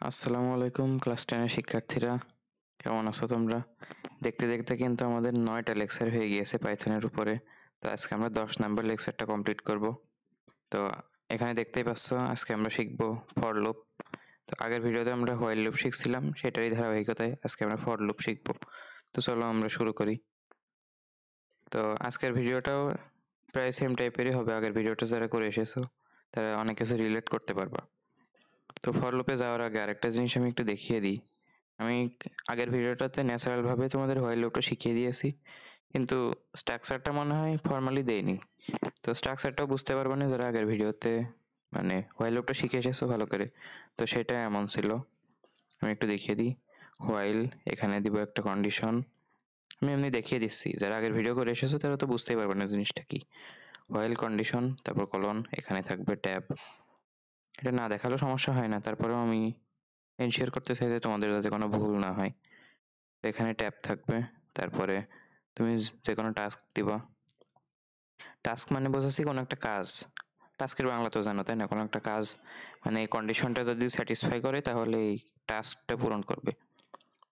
আসসালামু আলাইকুম ক্লাস 10 এর শিক্ষার্থীরা, কেমন আছো তোমরা? দেখতে দেখতে কিন্তু আমাদের 9টা লেকচার হয়ে গিয়েছে পাইথনের উপরে। তো আজকে আমরা 10 নাম্বার লেকচারটা কমপ্লিট করব। তো এখানে দেখতেই পাচ্ছ আজকে আমরা শিখব ফর লুপ। তো আগের ভিডিওতে আমরা হোয়াইল লুপ শিখছিলাম, সেটারই ধারাবাহিকতায় আজকে আমরা ফর লুপ শিখব। তো চলো আমরা শুরু করি। তো আজকের ভিডিওটাও প্রায় সেম টাইপেরই হবে। আগের ভিডিওটা যারা করে এসেছো তারা অনেক কিছু রিলেট করতে পারবা। তো ফর লুপে যাওয়ার আগে আরেকটা জিনিস আমি একটু দেখিয়ে দিই। আমি আগের ভিডিওটাতে ন্যাচারাল ভাবে তোমাদের হোয়াইল লুপটা শিখিয়ে দিয়েছি, কিন্তু স্ট্রাকচারটা মনে হয় ফর্মালি দেইনি। তো স্ট্রাকচারটাও বুঝতে পারবে না যারা আগের ভিডিওতে মানে হোয়াইল লুপটা শিখে এসেছো ভালো করে। তো সেটা এমন ছিল, আমি একটু দেখিয়ে দিই। হোয়াইল, এখানে দিব একটা কন্ডিশন। আমি এমনি দেখিয়ে দিচ্ছি, যারা আগের ভিডিও করে এসেছো তারা তো বুঝতেই পারবে না জিনিসটা কি। হোয়াইল কন্ডিশন, তারপর কলন, এখানে থাকবে ট্যাব। এটা না দেখালেও সমস্যা হয় না, তারপরেও আমি এনশিওর করতে চাই যে তোমাদের যাতে কোনো ভুল না হয়। এখানে ট্যাব থাকবে, তারপরে তুমি যে কোনো টাস্ক দিবা। টাস্ক মানে বোঝাচ্ছি কোনো একটা কাজ। টাস্কের বাংলা তো জানো তাই না? কোনো একটা কাজ মানে এই কন্ডিশনটা যদি স্যাটিসফাই করে তাহলে এই টাস্কটা পূরণ করবে।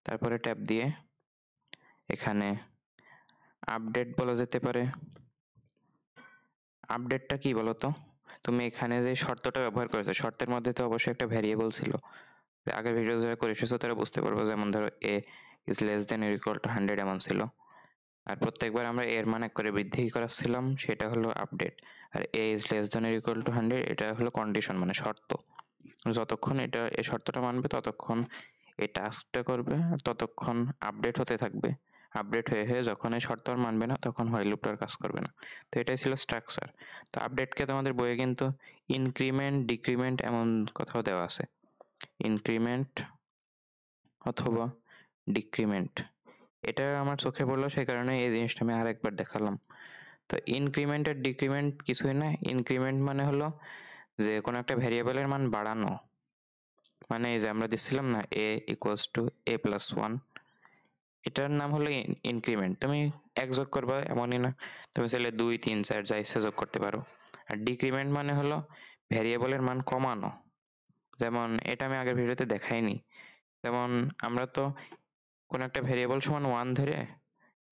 তারপরে ট্যাব দিয়ে এখানে আপডেট বলা যেতে পারে। আপডেটটা কি বলতো? তুমি এখানে যে শর্তটা ব্যবহার করেছো, শর্তের মধ্যে তো অবশ্যই একটা ভ্যারিয়েবল ছিল। আগের ভিডিও যারা করে এসেছো তারা বুঝতে পারবো, যেমন ধরো A is less than or equal to 100 এমন ছিল। আর প্রত্যেকবার আমরা এর মান এক করে বৃদ্ধি করাচ্ছিলাম, সেটা হলো আপডেট। আর A is less than or equal to 100 এটা হলো কন্ডিশন মানে শর্ত। যতক্ষণ এটা এই শর্তটা মানবে ততক্ষণ এই টাস্কটা করবে, আর ততক্ষণ আপডেট হতে থাকবে। আপডেট হয়ে হয়ে যখন এই শর্ত আর মানবে না তখন হোয়াইল লুপটার কাজ করবে না। তো এটাই ছিল স্ট্রাকচার। তো আপডেটকে তোমাদের বইয়ে কিন্তু ইনক্রিমেন্ট ডিক্রিমেন্ট এমন কথাও দেওয়া আছে। ইনক্রিমেন্ট অথবা ডিক্রিমেন্ট, এটা আমার চোখে পড়লো, সেই কারণে এই জিনিসটা আমি আরেকবার দেখালাম। তো ইনক্রিমেন্ট আর ডিক্রিমেন্ট কিছুই না। ইনক্রিমেন্ট মানে হলো যে কোনো একটা ভ্যারিয়েবলের মান বাড়ানো। মানে এই যে আমরা দিচ্ছিলাম না এ ইকুয়ালস টু এ প্লাস 1, এটার নাম হলো ইনক্রিমেন্ট। তুমি এক যোগ করবা এমনই না, তুমি চাইলে 2 3 4 যা ইচ্ছা যোগ করতে পারো। আর ডিক্রিমেন্ট মানে হলো ভ্যারিয়েবলের মান কমানো। যেমন এটা আমি আগের ভিডিওতে দেখাইনি। যেমন আমরা তো কোনো একটা ভ্যারিয়েবল সমান 1 ধরে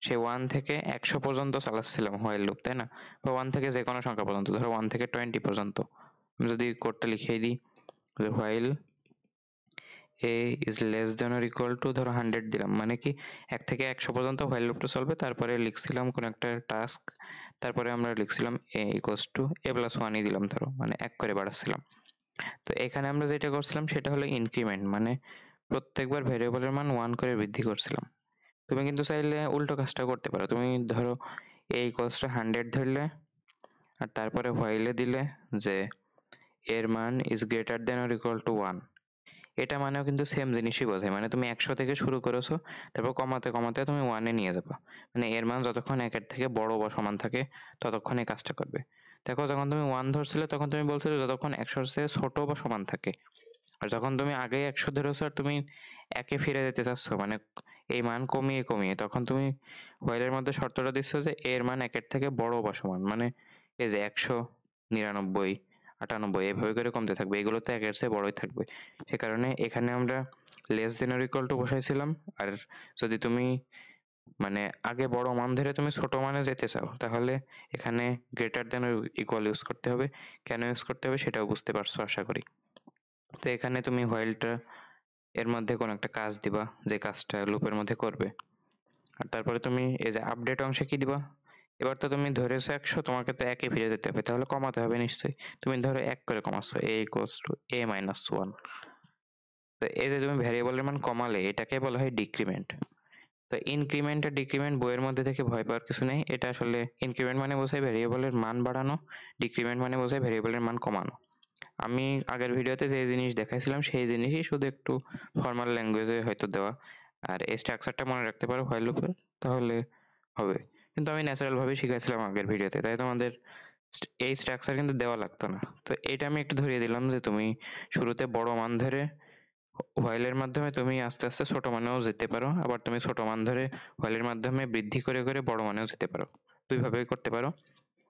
সে 1 থেকে 100 পর্যন্ত চালাচ্ছিলাম হোয়াইল লুপ, তাই না? বা 1 থেকে যে কোনো সংখ্যা পর্যন্ত, ধরো 1 থেকে 20 পর্যন্ত। আমি যদি কোডটা লিখিয়ে দিই যে while a is less than or equal two ধরো 100 দিলাম, মানে কি 1 থেকে 100 পর্যন্ত হোয়াইল লুপটা চলবে। তারপরে লিখছিলাম কোনো একটা টাস্ক, তারপরে আমরা লিখছিলাম এ ইকুয়ালস টু এ প্লাস 1ই দিলাম, ধরো মানে 1 করে বাড়াচ্ছিলাম। তো এখানে আমরা যেটা করছিলাম সেটা হলো ইনক্রিমেন্ট, মানে প্রত্যেকবার ভ্যারিয়েবলের মান 1 করে বৃদ্ধি করছিলাম। তুমি কিন্তু চাইলে উল্টো কাজটা করতে পারো। তুমি ধরো এই ইকুয়ালসটা 100 ধরলে, আর তারপরে হোয়াইলে দিলে যে এর মান is greater than or equal two 1। এটা মানেও কিন্তু সেম জিনিসই বোঝায়, মানে তুমি 100 থেকে শুরু করেছো, তারপর কমাতে কমাতে তুমি 1-এ নিয়ে যাবা। মানে এর মান যতক্ষণ 1-এর থেকে বড় বা সমান থাকে ততক্ষণ এই কাজটা করবে। দেখো যখন তুমি 1 ধরছিলে তখন তুমি বলছিলে যতক্ষণ 100-র চেয়ে ছোট বা সমান থাকে। আর যখন তুমি আগে 100 ধরেছো আর তুমি 1-এ ফিরে যেতে চাচ্ছ, মানে এই মান কমিয়ে কমিয়ে, তখন তুমি হোয়াইলের মধ্যে শর্তটা দিচ্ছ যে এর মান 1-এর থেকে বড় বা সমান। মানে এই যে 100, 99, 98 এভাবে করে কমতে থাকবে, এগুলো তো 1-এর চেয়ে বড়ই থাকবে। সে কারণে এখানে আমরা less than or equal to বসাইছিলাম। আর যদি তুমি মানে আগে বড় মান ধরে তুমি ছোট মানে যেতে চাও, তাহলে এখানে গ্রেটার দেন ইকুয়াল ইউজ করতে হবে। কেন ইউজ করতে হবে সেটাও বুঝতে পারছো আশা করি। তো এখানে তুমি হোয়াইলটা এর মধ্যে কোনো একটা কাজ দিবা, যে কাজটা লুপের মধ্যে করবে। আর তারপরে তুমি এই যে আপডেট অংশে কি দিবা? এবার তো তুমি ধরেছো 100, তোমাকে তো 1-এ ফিরে যেতে হবে, তাহলে কমাতে হবে নিশ্চয়ই। তুমি ধরো 1 করে কমাচ্ছ, এ ইকুয়ালস টু এ মাইনাস 1। তো এই যে তুমি ভ্যারিয়েবলের মান কমালে এটাকে বলা হয় ডিক্রিমেন্ট। তো ইনক্রিমেন্ট আর ডিক্রিমেন্ট বইয়ের মধ্যে থেকে ভয় পাওয়ার কিছু নেই। এটা আসলে ইনক্রিমেন্ট মানে বোঝায় ভ্যারিয়েবলের মান বাড়ানো, ডিক্রিমেন্ট মানে বোঝায় ভ্যারিয়েবলের মান কমানো। আমি আগের ভিডিওতে যে জিনিস দেখাইছিলাম সেই জিনিসই শুধু একটু ফর্মাল ল্যাঙ্গুয়েজে হয়তো দেওয়া। আর এই স্ট্রাকচারটা মনে রাখতে পারো হোয়াইল লুপের, তাহলে হবে। কিন্তু আমি ন্যাচারাল ভাবেই শিখাইছিলাম আগের ভিডিওতে, তাই তোমাদের এই স্ট্রাকচার কিন্তু দেওয়া লাগতো না। তো এটা আমি একটু ধরিয়ে দিলাম যে তুমি শুরুতে বড় মান ধরে হোয়াইলের মাধ্যমে তুমি আস্তে আস্তে ছোট মানেও যেতে পারো, আবার তুমি ছোট মান ধরে হোয়াইলের মাধ্যমে বৃদ্ধি করে করে বড় মানেও যেতে পারো। দুইভাবেই করতে পারো।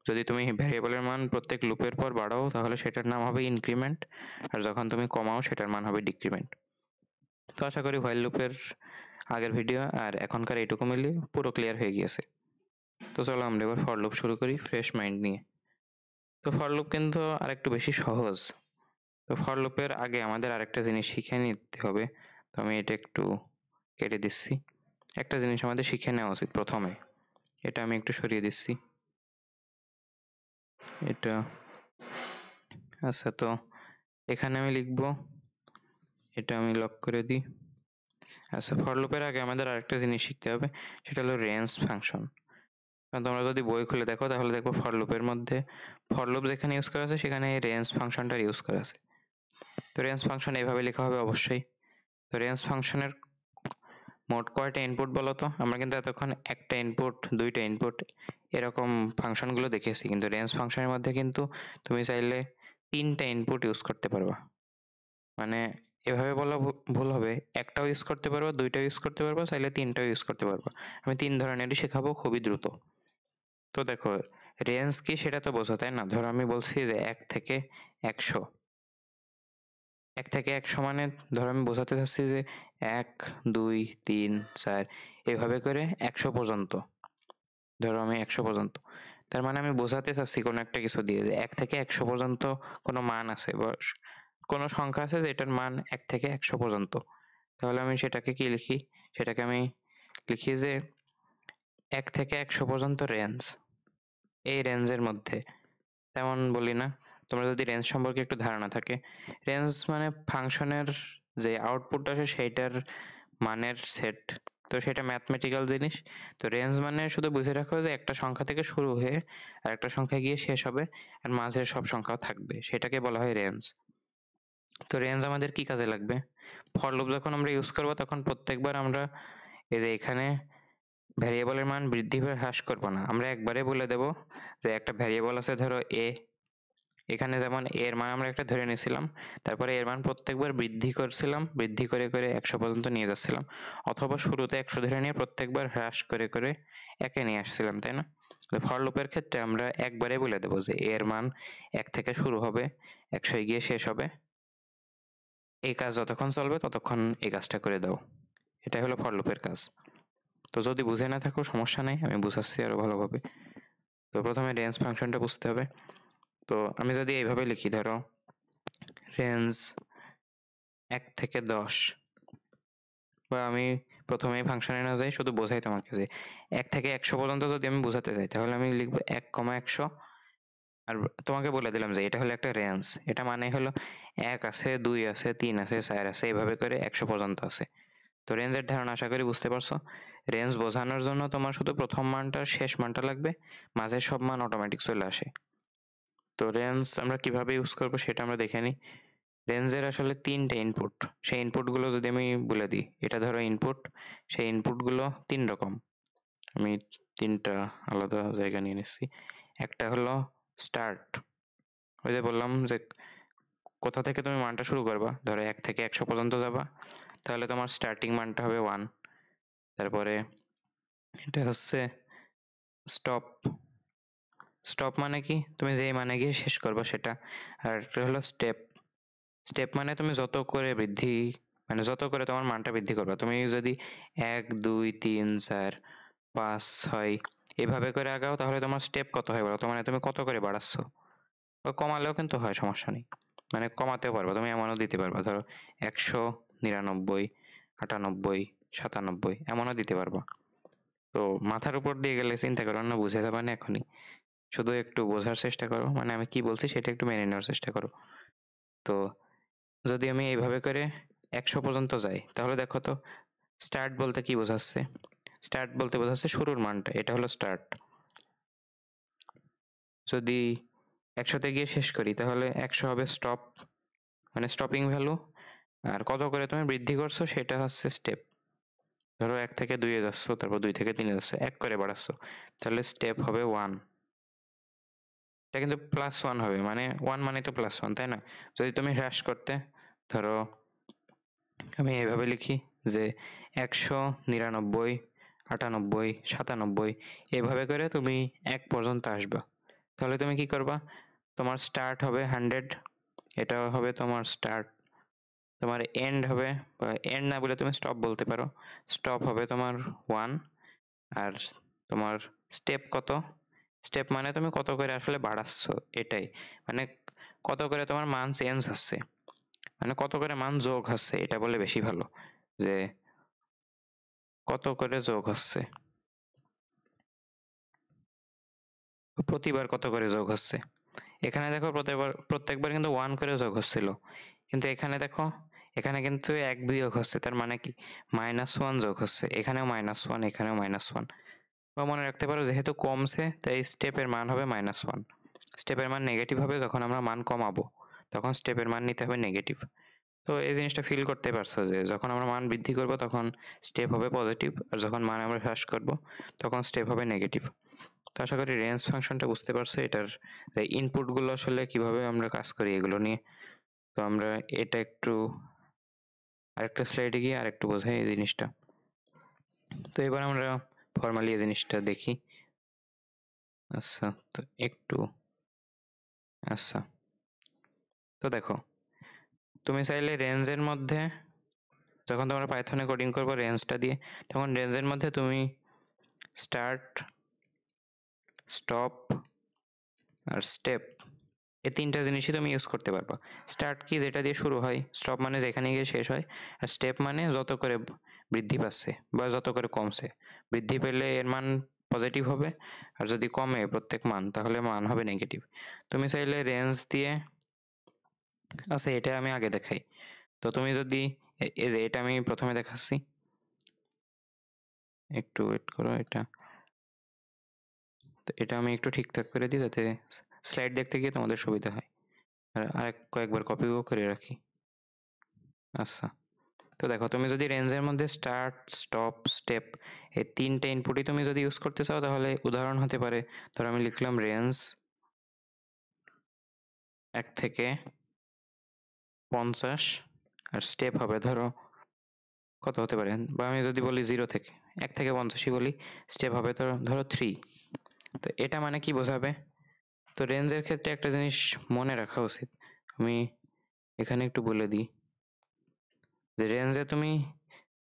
যদি তুমি ভ্যারিয়েবলের মান প্রত্যেক লুপের পর বাড়াও তাহলে সেটার নাম হবে ইনক্রিমেন্ট, আর যখন তুমি কমাও সেটার মান হবে ডিক্রিমেন্ট। তো আশা করি হোয়াইল লুপের আগের ভিডিও আর এখনকার এইটুকু মিলিয়ে পুরো ক্লিয়ার হয়ে গিয়েছে। তো চলো আমরা এবার ফর লুপ শুরু করি ফ্রেশ মাইন্ড নিয়ে। তো ফর লুপ কিন্তু আরেকটু বেশি সহজ। তো ফর লুপের আগে আমাদের আরেকটা জিনিস শিখে নিতে হবে। তো আমি এটা একটু কেটে দিচ্ছি। একটা জিনিস আমাদের শিখে নেওয়া উচিত প্রথমে, এটা আমি একটু সরিয়ে দিচ্ছি। এটা আচ্ছা, তো এখানে আমি লিখব, এটা আমি লক করে দিই। আচ্ছা, ফর লুপের আগে আমাদের আরেকটা জিনিস শিখতে হবে, সেটা হলো রেঞ্জ ফাংশন। কারণ তোমরা যদি বই খুলে দেখো তাহলে দেখবো ফর লুপের মধ্যে ফর লুপ যেখানে ইউজ করা আছে সেখানে রেঞ্জ ফাংশনটার ইউজ করা আছে। তো রেঞ্জ ফাংশন এইভাবে লেখা হবে অবশ্যই। তো রেঞ্জ ফাংশনের মোট কয়টা ইনপুট বলো তো? আমরা কিন্তু এতক্ষণ একটা ইনপুট, দুইটা ইনপুট এরকম ফাংশনগুলো দেখেছি, কিন্তু রেঞ্জ ফাংশনের মধ্যে কিন্তু তুমি চাইলে তিনটা ইনপুট ইউজ করতে পারবা। মানে এভাবে বলা ভুল হবে, একটাও ইউজ করতে পারবা, দুইটাও ইউজ করতে পারবা, চাইলে তিনটাও ইউজ করতে পারবা। আমি তিন ধরনেরই শেখাবো খুবই দ্রুত। তো দেখো, রেঞ্জ কি সেটা তো বোঝো, তাই না? ধরো আমি বলছি যে 1 থেকে 100, 1 থেকে 100 মানে ধরো আমি বোঝাতে চাচ্ছি যে 1, 2, 3, 4 এভাবে করে 100 পর্যন্ত। ধরো আমি 100 পর্যন্ত, তার মানে আমি বোঝাতে চাচ্ছি কোনো একটা কিছু দিয়ে যে 1 থেকে 100 পর্যন্ত কোনো মান আছে বা কোনো সংখ্যা আছে যেটার মান 1 থেকে 100 পর্যন্ত। তাহলে আমি সেটাকে কি লিখি? সেটাকে আমি লিখি যে 1 থেকে 100 পর্যন্ত রেঞ্জ। এই রেঞ্জের মধ্যে তেমন বলি না, তোমরা যদি রেঞ্জ সম্পর্কে একটু ধারণা থাকে, রেঞ্জ মানে ফাংশনের যে আউটপুট আসে সেইটার মানের সেট। তো সেটা ম্যাথমেটিক্যাল জিনিস। তো রেঞ্জ মানে শুধু বুঝে রাখো যে একটা সংখ্যা থেকে শুরু হয়ে আর একটা সংখ্যা গিয়ে শেষ হবে, আর মাঝের সব সংখ্যাও থাকবে, সেটাকে বলা হয় রেঞ্জ। তো রেঞ্জ আমাদের কি কাজে লাগবে? ফর লুপ যখন আমরা ইউজ করবো তখন প্রত্যেকবার আমরা এই যে এখানে ভ্যারিয়েবলের মান বৃদ্ধি বা হ্রাস করবো না, আমরা একবারে বলে দেব যে একটা ভ্যারিয়েবল আছে ধরো এ, এখানে যেমন এর মান আমরা একটা ধরে নিয়েছিলাম, তারপরে এর মান প্রত্যেকবার বৃদ্ধি করছিলাম, বৃদ্ধি করে করে 100 পর্যন্ত নিয়ে যাচ্ছিলাম, অথবা শুরুতে 100 ধরে নিয়ে প্রত্যেকবার হ্রাস করে করে 1-এ নিয়ে আসছিলাম, তাই না? ফর লুপের ক্ষেত্রে আমরা একবারে বলে দেবো যে এর মান 1 থেকে শুরু হবে, 100 গিয়ে শেষ হবে, এই কাজ যতক্ষণ চলবে ততক্ষণ এই কাজটা করে দাও। এটাই হলো ফর লুপের কাজ। তো যদি বুঝে না থাকো সমস্যা নেই, আমি বুঝাচ্ছি আরো ভালোভাবে। তো প্রথমে রেঞ্জ ফাংশনটা বুঝতে হবে। তো আমি যদি এইভাবে লিখি, ধরো রেঞ্জ 1 থেকে 10, বা আমি প্রথমেই ফাংশনে না যাই, শুধু বোঝাই তোমাকে যে 1 থেকে 100 পর্যন্ত যদি আমি বোঝাতে চাই তাহলে আমি লিখবো 1,100, আর তোমাকে বলে দিলাম যে এটা হলো একটা রেঞ্জ। এটা মানে হলো 1 আছে, 2 আছে, 3 আছে, 4 আছে, এইভাবে করে 100 পর্যন্ত আছে। তো রেঞ্জের ধারণা আশা করি বুঝতে পারছো। রেঞ্জ বোঝানোর জন্য তোমার শুধু প্রথম মানটা শেষ মানটা লাগবে, মাঝে সব মান অটোমেটিক চলে আসে। তো রেঞ্জ আমরা কিভাবে ইউজ করবো সেটা আমরা দেখে নিই। রেঞ্জের আসলে 3টে ইনপুট, সেই ইনপুটগুলো যদি আমি বলে দিই, এটা ধরো ইনপুট, সেই ইনপুটগুলো 3 রকম। আমি 3টা আলাদা জায়গা নিয়ে নিচ্ছি। একটা হলো স্টার্ট, ওই যে বললাম যে কোথা থেকে তুমি মানটা শুরু করবা, ধরো 1 থেকে 100 পর্যন্ত যাবা, তাহলে তোমার স্টার্টিং মানটা হবে 1। তারপরে এটা হচ্ছে স্টপ, স্টপ মানে কি? তুমি যেই মানে গিয়ে শেষ করবা সেটা। আর একটা হলো স্টেপ, স্টেপ মানে তুমি যত করে বৃদ্ধি, মানে যত করে তোমার মানটা বৃদ্ধি করবা। তুমি যদি 1, 2, 3, 4, 5, 6 এভাবে করে আগাও তাহলে তোমার স্টেপ কত হয় বলো তো? মানে তুমি কত করে বাড়াচ্ছ। বা কমালেও কিন্তু হয়, সমস্যা নেই, মানে কমাতেও পারবা, তুমি এমনও দিতে পারবা, ধরো 100, 99, 98, 97 এমনও দিতে পারবা। তো মাথার উপর দিয়ে গেলে চিন্তা করো না, বুঝে যাবা না এখনই। শুধু একটু বোঝার চেষ্টা করো, মানে আমি কি বলছি সেটা একটু মেনে নেওয়ার চেষ্টা করো। তো যদি আমি এইভাবে করে 100 পর্যন্ত যাই তাহলে দেখো তো স্টার্ট বলতে কি বোঝাচ্ছে? স্টার্ট বলতে বোঝাচ্ছে শুরুর মানটা, এটা হলো স্টার্ট। যদি 100-তে গিয়ে শেষ করি তাহলে 100 হবে স্টপ, মানে স্টপিং ভ্যালু। আর কত করে তুমি বৃদ্ধি করছো সেটা হচ্ছে স্টেপ। ধরো 1 থেকে 2-এ যাচ্ছ, তারপর 2 থেকে 3-এ যাচ্ছ, 1 করে বাড়াচ্ছ, তাহলে স্টেপ হবে 1। এটা কিন্তু +1 হবে, মানে 1 মানে তো +1, তাই না? যদি তুমি হ্রাস করতে, ধরো আমি এইভাবে লিখি যে 100, 99, 98, 97 এভাবে করে তুমি 1 পর্যন্ত আসবা, তাহলে তুমি কি করবা? তোমার স্টার্ট হবে 100, এটা হবে তোমার স্টার্ট। তোমার এন্ড হবে, বা এন্ড না বলে তুমি স্টপ বলতে পারো। স্টপ হবে তোমার 1। আর তোমার স্টেপ কত, স্টেপ মানে তুমি কত করে আসলে বাড়াচ্ছ, এটাই মানে কত করে তোমার মান চেঞ্জ হচ্ছে, মানে কত করে মান যোগ হচ্ছে, এটা বলে বেশি ভালো, যে কত করে যোগ হচ্ছে, প্রতিবার কত করে যোগ হচ্ছে। এখানে দেখো প্রত্যেকবার কিন্তু 1 করে যোগ হচ্ছিল, কিন্তু এখানে দেখো এখানে কিন্তু 1 বিয়োগ হচ্ছে, তার মানে কি -1 যোগ হচ্ছে, এখানেও -1, এখানেও -1। বা মনে রাখতে পারো যেহেতু কমছে তাই স্টেপের মান হবে -1। স্টেপের মান নেগেটিভ হবে যখন আমরা মান কমাবো, তখন স্টেপের মান নিতে হবে নেগেটিভ। তো এই জিনিসটা ফিল করতে পারছো যে যখন আমরা মান বৃদ্ধি করব তখন স্টেপ হবে পজিটিভ, আর যখন মান আমরা হ্রাস করব তখন স্টেপ হবে নেগেটিভ। তো আশা করি রেঞ্জ ফাংশনটা বুঝতে পারছো, এটার ইনপুটগুলো আসলে কিভাবে আমরা কাজ করি এগুলো নিয়ে। তো আমরা এটা একটু আরেকটা স্লাইডে গিয়ে আরেকটু বোঝাই এই জিনিসটা। তো এবার আমরা ফর্মালি এই জিনিসটা দেখি। আচ্ছা, তো একটু আচ্ছা, তো দেখো তুমি চাইলে রেঞ্জের মধ্যে, যখন তোমরা পাইথনে কোডিং করবো রেঞ্জটা দিয়ে, তখন রেঞ্জের মধ্যে তুমি স্টার্ট, স্টপ আর স্টেপ, এই তিনটা জিনিসই তুমি ইউজ করতে পারবা। স্টার্ট কি, যেটা দিয়ে শুরু হয়, স্টপ মানে যেখানে গিয়ে শেষ হয়, আর স্টেপ মানে যত করে বৃদ্ধি পাচ্ছে বা যত করে কমছে। বৃদ্ধি পেলে এর মান পজিটিভ হবে, আর যদি কমে প্রত্যেক মান তাহলে মান হবে নেগেটিভ। তুমি চাইলে রেঞ্জ দিয়ে, আচ্ছা এটা আমি আগে দেখাই। তো তুমি যদি এই যে এটা আমি প্রথমে দেখাচ্ছি, একটু ওয়েট করো, এটা আমি একটু ঠিকঠাক করে দিই যাতে স্লাইড দেখতে গিয়ে তোমাদের সুবিধা হয়, আর কয়েকবার কপিও করে রাখি। আচ্ছা, তো দেখো তুমি যদি রেঞ্জের মধ্যে স্টার্ট, স্টপ, স্টেপ এই তিনটে ইনপুটই তুমি যদি ইউজ করতে চাও, তাহলে উদাহরণ হতে পারে, ধরো আমি লিখলাম রেঞ্জ 1 থেকে 50, আর স্টেপ হবে ধরো কত হতে পারে, বা আমি যদি বলি 0 থেকে 1 থেকে 50ই বলি, স্টেপ হবে ধরো 3। তো এটা মানে কি বোঝাবে, তো রেঞ্জের ক্ষেত্রে একটা জিনিস মনে রাখা উচিত, আমি এখানে একটু বলে দিই, যে রেঞ্জে তুমি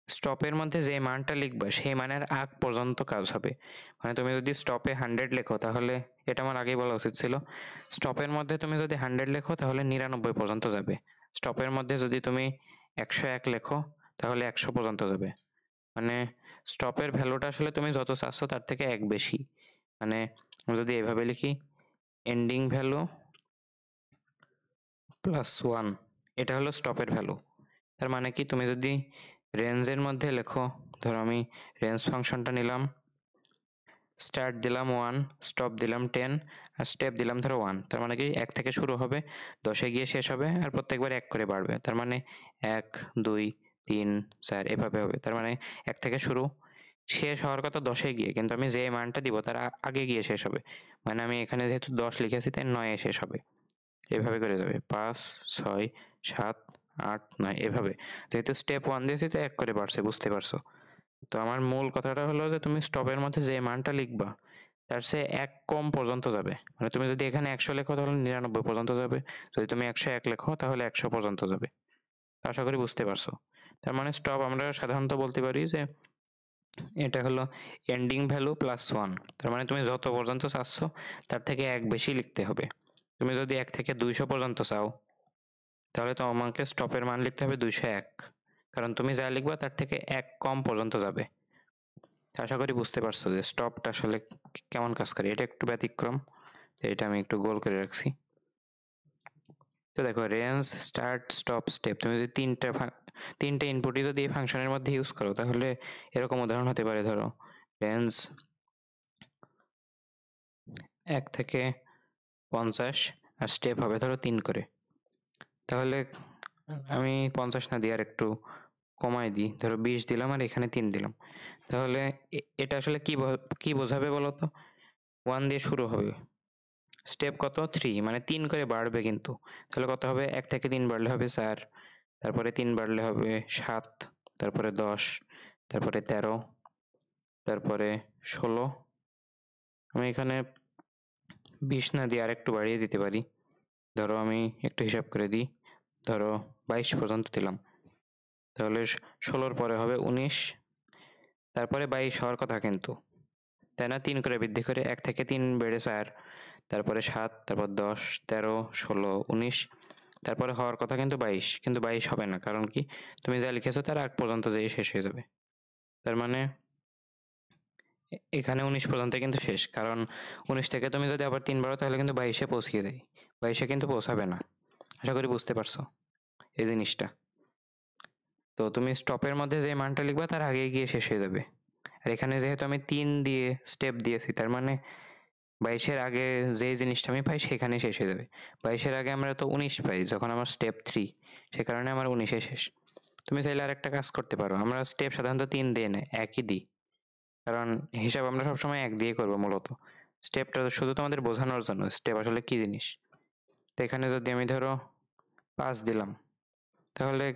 স্টপের মধ্যে যে মানটা লিখবা সেই মানের আগ পর্যন্ত কাজ হবে। মানে তুমি যদি স্টপে 100 লেখো, তাহলে এটা আমার আগেই বলা উচিত ছিল, স্টপের মধ্যে তুমি যদি 100 লেখো তাহলে 99 পর্যন্ত যাবে। স্টপের মধ্যে যদি তুমি 101 লেখো তাহলে 100 পর্যন্ত যাবে। মানে স্টপের ভ্যালুটা আসলে তুমি যত চাচ্ছ তার থেকে 1 বেশি। মানে যদি এভাবে লিখি, এন্ডিং ভ্যালু +1, এটা হলো স্টপের ভ্যালু। তার মানে কি, তুমি যদি রেঞ্জের মধ্যে লেখো, ধরো আমি রেঞ্জ ফাংশনটা নিলাম, স্টার্ট দিলাম 1, স্টপ দিলাম 10, আর স্টেপ দিলাম ধরো 1, তার মানে কি 1 থেকে শুরু হবে, 10-এ গিয়ে শেষ হবে, আর প্রত্যেকবার 1 করে বাড়বে, তার মানে 1, 2, 3, 4 এভাবে হবে। তার মানে 1 থেকে শুরু, শেষ হওয়ার কথা 10-এ গিয়ে, কিন্তু আমি যে মানটা দিব তার আগে গিয়ে শেষ হবে। মানে আমি এখানে যেহেতু 10 লিখেছি তাই 9-এ শেষ হবে, এভাবে করে যাবে 5, 6, 7, 8, 9 এভাবে। যেহেতু স্টেপ 1 দিয়েছি তো 1 করে বাড়ছে, বুঝতে পারছো। তো আমার মূল কথাটা হলো যে তুমি স্টপের মধ্যে যে মানটা লিখবা তার চেয়ে 1 কম পর্যন্ত যাবে। মানে তুমি যদি এখানে 100 লেখো তাহলে 99 পর্যন্ত যাবে, যদি তুমি 101 লেখো তাহলে 100 পর্যন্ত যাবে। আশা করি বুঝতে পারছো। তার মানে স্টপ আমরা সাধারণত বলতে পারি যে এটা হলো এন্ডিং ভ্যালু +1, তার মানে তুমি যত পর্যন্ত চাচ্ছ তার থেকে 1 বেশি লিখতে হবে। তুমি যদি 1 থেকে 200 পর্যন্ত চাও তাহলে তোমাকে স্টপের মান লিখতে হবে 201, কারণ তুমি যা লিখবা তার থেকে 1 কম পর্যন্ত যাবে। আশা করি বুঝতে পারছো যে স্টপটা আসলে কেমন কাজ করে। এটা একটু ব্যতিক্রম, তো এটা আমি একটু গোল করে রাখছি। তো দেখো রেঞ্জ, স্টার্ট, স্টপ, স্টেপ, তুমি যদি তিনটে ইনপুটই যদি এই ফাংশনের মধ্যে ইউজ করো তাহলে এরকম উদাহরণ হতে পারে, ধরো রেঞ্জ 1 থেকে 50, আর স্টেপ হবে ধরো 3 করে। তাহলে আমি 50 না দিয়ে আর একটু কমাই দিই, ধরো 20 দিলাম আর এখানে 3 দিলাম। তাহলে এটা আসলে কি বোঝাবে বলো তো, 1 দিয়ে শুরু হবে, স্টেপ কত 3, মানে 3 করে বাড়বে কিন্তু। তাহলে কত হবে, 1 থেকে 3 বাড়লে হবে 4, তারপরে 3 বাড়লে হবে 7, তারপরে 10, তারপরে 13, তারপরে 16। আমি এখানে 20 না দিয়ে আর একটু বাড়িয়ে দিতে পারি, ধরো আমি একটু হিসাব করে দিই, ধরো 22 পর্যন্ত দিলাম, তাহলে 16-র পরে হবে 19, তারপরে 22 হওয়ার কথা কিন্তু, তাই না? 3 করে বৃদ্ধি করে 1 থেকে 3 বেড়ে 4, তারপরে 7, তারপর 10, 13, 16, 19, তারপরে হওয়ার কথা কিন্তু 22, কিন্তু 22 হবে না, কারণ কি তুমি যা লিখেছো তার আগ পর্যন্ত যেয়ে শেষ হয়ে যাবে। তার মানে এখানে 19 পর্যন্ত কিন্তু শেষ, কারণ 19 থেকে তুমি যদি আবার 3 বাড়ো তাহলে কিন্তু 22-এ পৌঁছিয়ে দেয়, 22-এ কিন্তু পৌঁছাবে না। আশা করি বুঝতে পারছো এই জিনিসটা। তো তুমি স্টপের মধ্যে যে মানটা লিখবা তার আগে গিয়ে শেষ হয়ে যাবে। আর এখানে যেহেতু আমি 3 দিয়ে স্টেপ দিয়েছি, তার মানে 22-এর আগে যে জিনিসটা আমি পাই সেখানে শেষ হয়ে যাবে। 22-এর আগে আমরা তো 19 পাই যখন আমার স্টেপ 3, সে কারণে আমার 19-এ শেষ। তুমি চাইলে আরেকটা কাজ করতে পারো, আমরা স্টেপ সাধারণত 3 দিয়ে নেই, একই দিই, কারণ হিসাব আমরা সবসময় 1 দিয়ে করবো মূলত। স্টেপটা শুধু তোমাদের বোঝানোর জন্য স্টেপ আসলে কি জিনিস। তো এখানে যদি আমি ধরো 5 দিলাম, তাহলে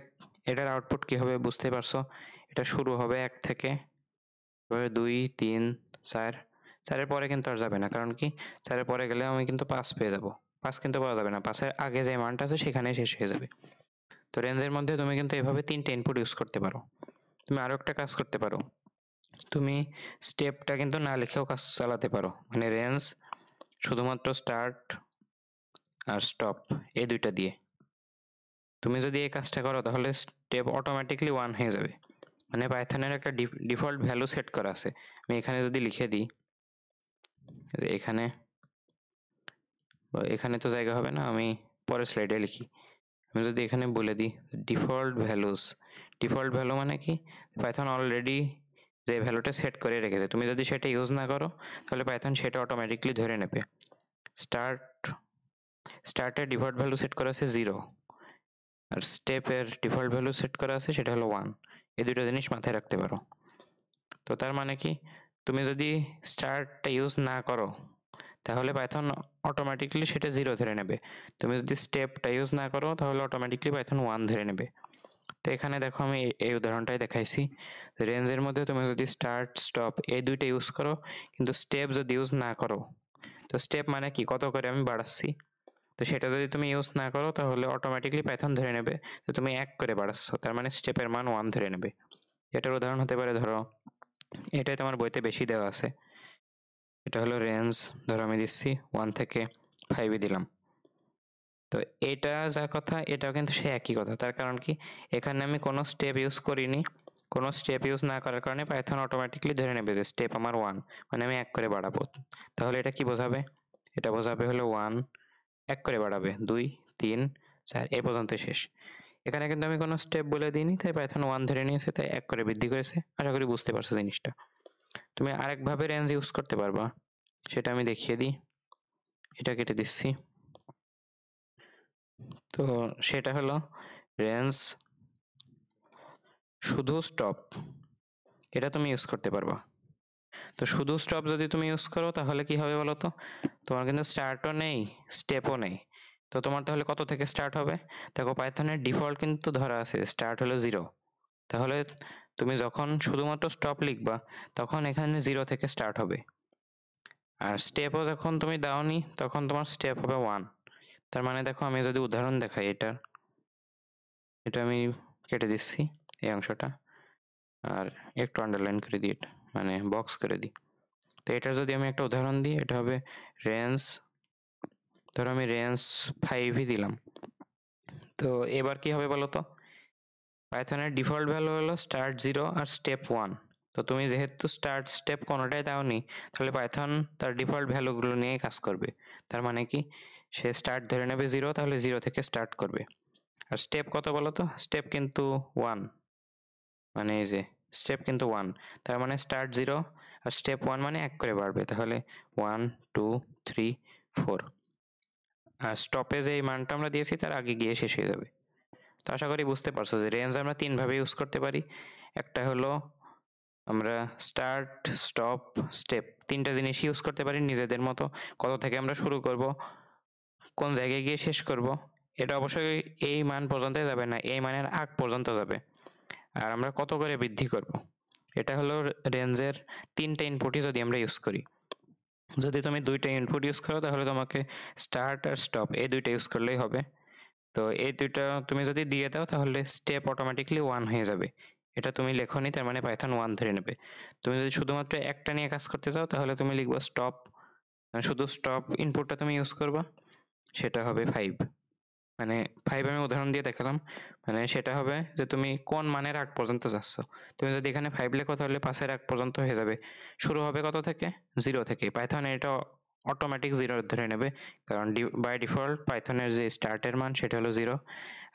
এটার আউটপুট কি হবে বুঝতে পারছো? এটা শুরু হবে 1 থেকে, 2, 3, 4, 4-এর পরে কিন্তু আর যাবে না, কারণ কি 4-এর পরে গেলে আমি কিন্তু 5 পেয়ে যাব, 5 কিন্তু পাওয়া যাবে না, 5-এর আগে যে মানটা আছে সেখানেই শেষ হয়ে যাবে। তো রেঞ্জের মধ্যে তুমি কিন্তু এভাবে 3টে ইনপুট ইউজ করতে পারো। তুমি আরো একটা কাজ করতে পারো, তুমি স্টেপটা কিন্তু না লিখেও কাজ চালাতে পারো, মানে রেঞ্জ শুধুমাত্র স্টার্ট আর স্টপ এই দুইটা দিয়ে তুমি যদি এই কাজটা করো তাহলে স্টেপ অটোমেটিকলি 1 হয়ে যাবে। মানে পাইথনের একটা ডিফল্ট ভ্যালু সেট করা আছে, আমি এখানে যদি লিখে দিই, এখানে এখানে তো জায়গা হবে না, আমি পরের স্লাইডে লিখি। আমি যদি এখানে বলে দিই ডিফল্ট ভ্যালুস, ডিফল্ট ভ্যালু মানে কি পাইথন অলরেডি যে ভ্যালুটা সেট করে রেখেছে, তুমি যদি সেটা ইউজ না করো তাহলে পাইথন সেটা অটোমেটিকলি ধরে নেবে। স্টার্টের ডিফল্ট ভ্যালু সেট করা আছে 0, আর স্টেপের ডিফল্ট ভ্যালু সেট করা আছে সেটা হলো 1। এই দুটো জিনিস মাথায় রাখতে পারো। তো তার মানে কি তুমি যদি স্টার্টটা ইউজ না করো তাহলে পাইথন অটোমেটিকলি সেটা 0 ধরে নেবে, তুমি যদি স্টেপটা ইউজ না করো তাহলে অটোমেটিকলি পাইথন 1 ধরে নেবে। তো এখানে দেখো আমি এই উদাহরণটাই দেখাইছি, রেঞ্জের মধ্যে তুমি যদি স্টার্ট স্টপ এই দুইটা ইউজ করো কিন্তু স্টেপ যদি ইউজ না করো, তো স্টেপ মানে কি কত করে আমি বাড়াচ্ছি, তো সেটা যদি তুমি ইউজ না করো তাহলে অটোমেটিকলি পাইথন ধরে নেবে তো তুমি 1 করে বাড়াচ্ছ, তার মানে স্টেপের মান 1 ধরে নেবে। এটার উদাহরণ হতে পারে, ধরো এটাই তোমার বইতে বেশি দেওয়া আছে, এটা হলো রেঞ্জ, ধরো আমি দিচ্ছি 1 থেকে 5 দিলাম। তো এটা যা কথা এটাও কিন্তু সে একই কথা, তার কারণ কি এখানে আমি কোনো স্টেপ ইউজ করিনি, কোনো স্টেপ ইউজ না করার কারণে পাইথন অটোমেটিকলি ধরে নেবে যে স্টেপ আমার 1, মানে আমি 1 করে বাড়াবো। তাহলে এটা কি বোঝাবে? এটা বোঝাবে হলো 1 1 করে বাড়াবে, 2, 3, 4 এই পর্যন্ত শেষ। এখানে কিন্তু আমি কোনো স্টেপ বলে দিইনি, তাই পাইথন 1 ধরে নিয়েছে, তাই 1 করে বৃদ্ধি করেছে। আশা করি বুঝতে পারছো জিনিসটা। তুমি আরেকভাবে রেঞ্জ ইউজ করতে পারবা, সেটা আমি দেখিয়ে দিই। এটা কেটে দিচ্ছি। তো সেটা হলো রেঞ্জ শুধু স্টপ, এটা তুমি ইউজ করতে পারবা। তো শুধু স্টপ যদি তুমি ইউজ করো তাহলে কি হবে বলো তো, তোমার কিন্তু স্টার্টও নেই স্টেপও নেই, তো তোমার তাহলে কত থেকে স্টার্ট হবে? দেখো পাইথনের ডিফল্ট কিন্তু ধরা আছে স্টার্ট হলো 0, তাহলে তুমি যখন শুধুমাত্র স্টপ লিখবা তখন এখানে 0 থেকে স্টার্ট হবে, আর স্টেপও যখন তুমি দাওনি তখন তোমার স্টেপ হবে 1। তার মানে দেখো আমি যদি উদাহরণ দেখাই, এটা আমি কেটে দিচ্ছি এই অংশটা, আর একটু আন্ডারলাইন করে দিই, এটা মানে বক্স করে দিই। তো এটার যদি আমি একটা উদাহরণ দিই, এটা হবে রেঞ্জ, ধরো আমি রেঞ্জ 5ই দিলাম। তো এবার কি হবে বলো তো, পাইথনের ডিফল্ট ভ্যালু হলো স্টার্ট 0 আর স্টেপ 1, তো তুমি যেহেতু স্টার্ট স্টেপ কোনোটাই দাওনি তাহলে পাইথন তার ডিফল্ট ভ্যালুগুলো নিয়েই কাজ করবে। তার মানে কি সে স্টার্ট ধরে নেবে 0, তাহলে 0 থেকে স্টার্ট করবে। আর স্টেপ কত বলো তো, স্টেপ কিন্তু 1, মানে এই যে স্টেপ কিন্তু 1, তার মানে স্টার্ট 0 আর স্টেপ 1 মানে 1 করে বাড়বে, তাহলে 1, 2, 3, 4, আর স্টপে যে এই মানটা আমরা দিয়েছি তার আগে গিয়ে শেষ হয়ে যাবে। তো আশা করি বুঝতে পারছো যে রেঞ্জ আমরা 3 ভাবে ইউজ করতে পারি। একটা হলো আমরা স্টার্ট স্টপ স্টেপ 3টা জিনিস ইউজ করতে পারি নিজেদের মতো, কত থেকে আমরা শুরু করব, কোন জায়গায় গিয়ে শেষ করব, এটা অবশ্যই এই মান পর্যন্ত যাবে না, এই মানের আগ পর্যন্ত যাবে, আর আমরা কত করে বৃদ্ধি করব, এটা হলো রেঞ্জের 3টে ইনপুটই যদি আমরা ইউজ করি। যদি তুমি 2টা ইনপুট ইউজ করো তাহলে তোমাকে স্টার্ট আর স্টপ এই 2টা ইউজ করলেই হবে। তো এই দুইটা তুমি যদি দিয়ে দাও তাহলে স্টেপ অটোমেটিকলি 1 হয়ে যাবে। এটা তুমি লেখনি, তার মানে পাইথন 1 ধরে নেবে। তুমি যদি শুধুমাত্র একটা নিয়ে কাজ করতে চাও তাহলে তুমি লিখবা স্টপ, শুধু স্টপ ইনপুটটা তুমি ইউজ করবা, সেটা হবে 5। মানে 5 আমি উদাহরণ দিয়ে দেখালাম। মানে সেটা হবে যে তুমি কোন মানের আগ পর্যন্ত যাচ্ছ। তুমি যদি এখানে 5 লেখো তাহলে 5 এর আগ পর্যন্ত হয়ে যাবে। শুরু হবে কত থেকে? 0 থেকে। পাইথন এটা অটোমেটিক 0 ধরে নেবে, কারণ বাই ডিফল্ট পাইথনের যে স্টার্টের মান সেটা হলো 0,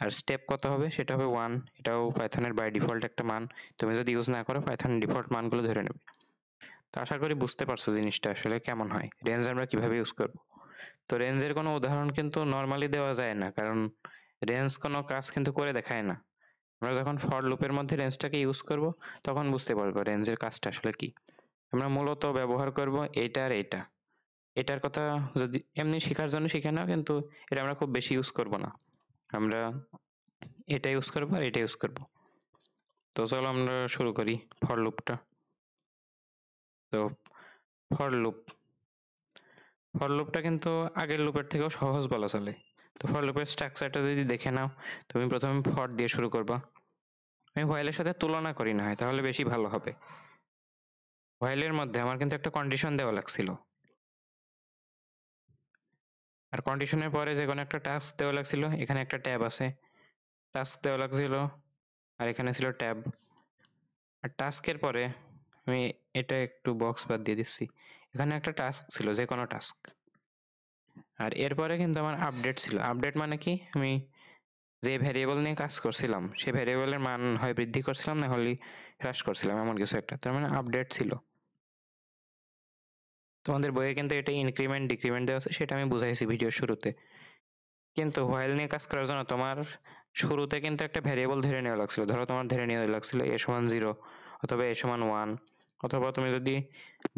আর স্টেপ কত হবে সেটা হবে 1। এটাও পাইথনের বাই ডিফল্ট একটা মান, তুমি যদি ইউজ না করো পাইথন ডিফল্ট মানগুলো ধরে নেবে। তো আশা করি বুঝতে পারছো জিনিসটা আসলে কেমন হয়, রেঞ্জ আমরা কিভাবে ইউজ করব। তো রেঞ্জের কোনো উদাহরণ কিন্তু নর্মালি দেওয়া যায় না, কারণ রেঞ্জ কোনো কাজ কিন্তু করে দেখায় না। আমরা যখন ফর লুপের মধ্যে রেঞ্জটাকে ইউজ করব তখন বুঝতে পারবো রেঞ্জের কাজটা আসলে কি। আমরা মূলত ব্যবহার করব এইটা আর এইটা। এটার কথা যদি এমনি শেখার জন্য শিখে নাও, কিন্তু এটা আমরা খুব বেশি ইউজ করব না। আমরা এটা ইউজ করবো আর এটা ইউজ করব। তো চলো আমরা শুরু করি ফর লুপটা। তো ফর লুপটা কিন্তু আগের লুপের থেকেও সহজ বলা চলে। তো ফর লুপের স্ট্রাকচারটা যদি দেখে নাও, তুমি প্রথমে ফর দিয়ে শুরু করবা। আমি হোয়াইলের সাথে তুলনা করি না হয়, তাহলে বেশি ভালো হবে। হোয়াইলের মধ্যে আমার কিন্তু একটা কন্ডিশন দেওয়া লাগছিল, আর কন্ডিশনের পরে যে কোনো একটা টাস্ক দেওয়া লাগছিল। এখানে একটা ট্যাব আছে, টাস্ক দেওয়া লাগছিল, আর এখানে ছিল ট্যাব। আর টাস্কের পরে আমি এটা একটু বক্স বাদ দিয়ে দিচ্ছি, এখানে একটা টাস্ক ছিল, যে কোনো টাস্ক। আর এরপরে কিন্তু আমার আপডেট ছিল। আপডেট মানে কি, আমি যে ভ্যারিয়েবল নিয়ে কাজ করছিলাম সেই ভ্যারিয়েবলের মান হয় বৃদ্ধি করছিলাম, না হলে হ্রাস করছিলাম, এমন কিছু একটা, তার মানে আপডেট ছিল। তোমাদের বইয়ে কিন্তু এটা ইনক্রিমেন্ট ডিক্রিমেন্ট দেওয়া আছে, সেটা আমি বুঝাইছি ভিডিওর শুরুতে। কিন্তু হোয়াইল নিয়ে কাজ করার জন্য তোমার শুরুতে কিন্তু একটা ভ্যারিয়েবল ধরে নেওয়া লাগছিল। ধরো তোমার ধরে নেওয়া লাগছিল a সমান 0 অথবা a সমান 1, অথবা তুমি যদি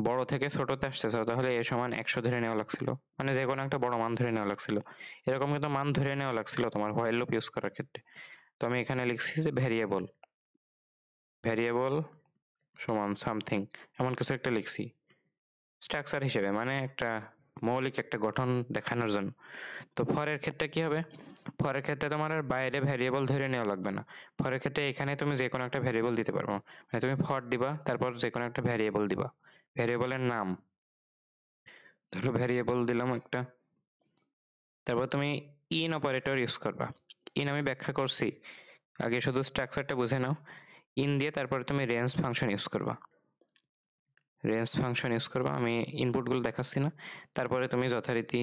বড় থেকে ছোটতে আসতে চাও তাহলে a সমান 100 ধরে নেওয়া লাগছিল। মানে যে কোনো একটা বড় মান ধরে নেওয়া লাগছিল। এরকম কিন্তু মান ধরে নেওয়া লাগছিল তোমার হোয়াইল লুপ ইউজ করার ক্ষেত্রে। তো আমি এখানে লিখছি যে ভ্যারিয়েবল সমান সামথিং, এমন কিছু একটা লিখছি স্ট্রাকচার হিসেবে, মানে একটা মৌলিক একটা গঠন দেখানোর জন্য। তো ফরের ক্ষেত্রে কি হবে, ফরের ক্ষেত্রে তোমার আর বাইরে ভ্যারিয়েবল ধরে নেওয়া লাগবে না। ফরের ক্ষেত্রে এখানে তুমি যে কোনো একটা ভ্যারিয়েবল দিতে পারবো, মানে তুমি ফর দিবা, তারপর যে কোনো একটা ভ্যারিয়েবল দিবা, ভ্যারিয়েবলের নাম, ধরো ভ্যারিয়েবল দিলাম একটা। তারপর তুমি ইন অপারেটর ইউজ করবা। ইন আমি ব্যাখ্যা করছি, আগে শুধু স্ট্রাকচারটা বুঝে নাও। ইন দিয়ে তারপরে তুমি রেঞ্জ ফাংশন ইউজ করবা, আমি ইনপুটগুলো দেখাচ্ছি না। তারপরে তুমি যথারীতি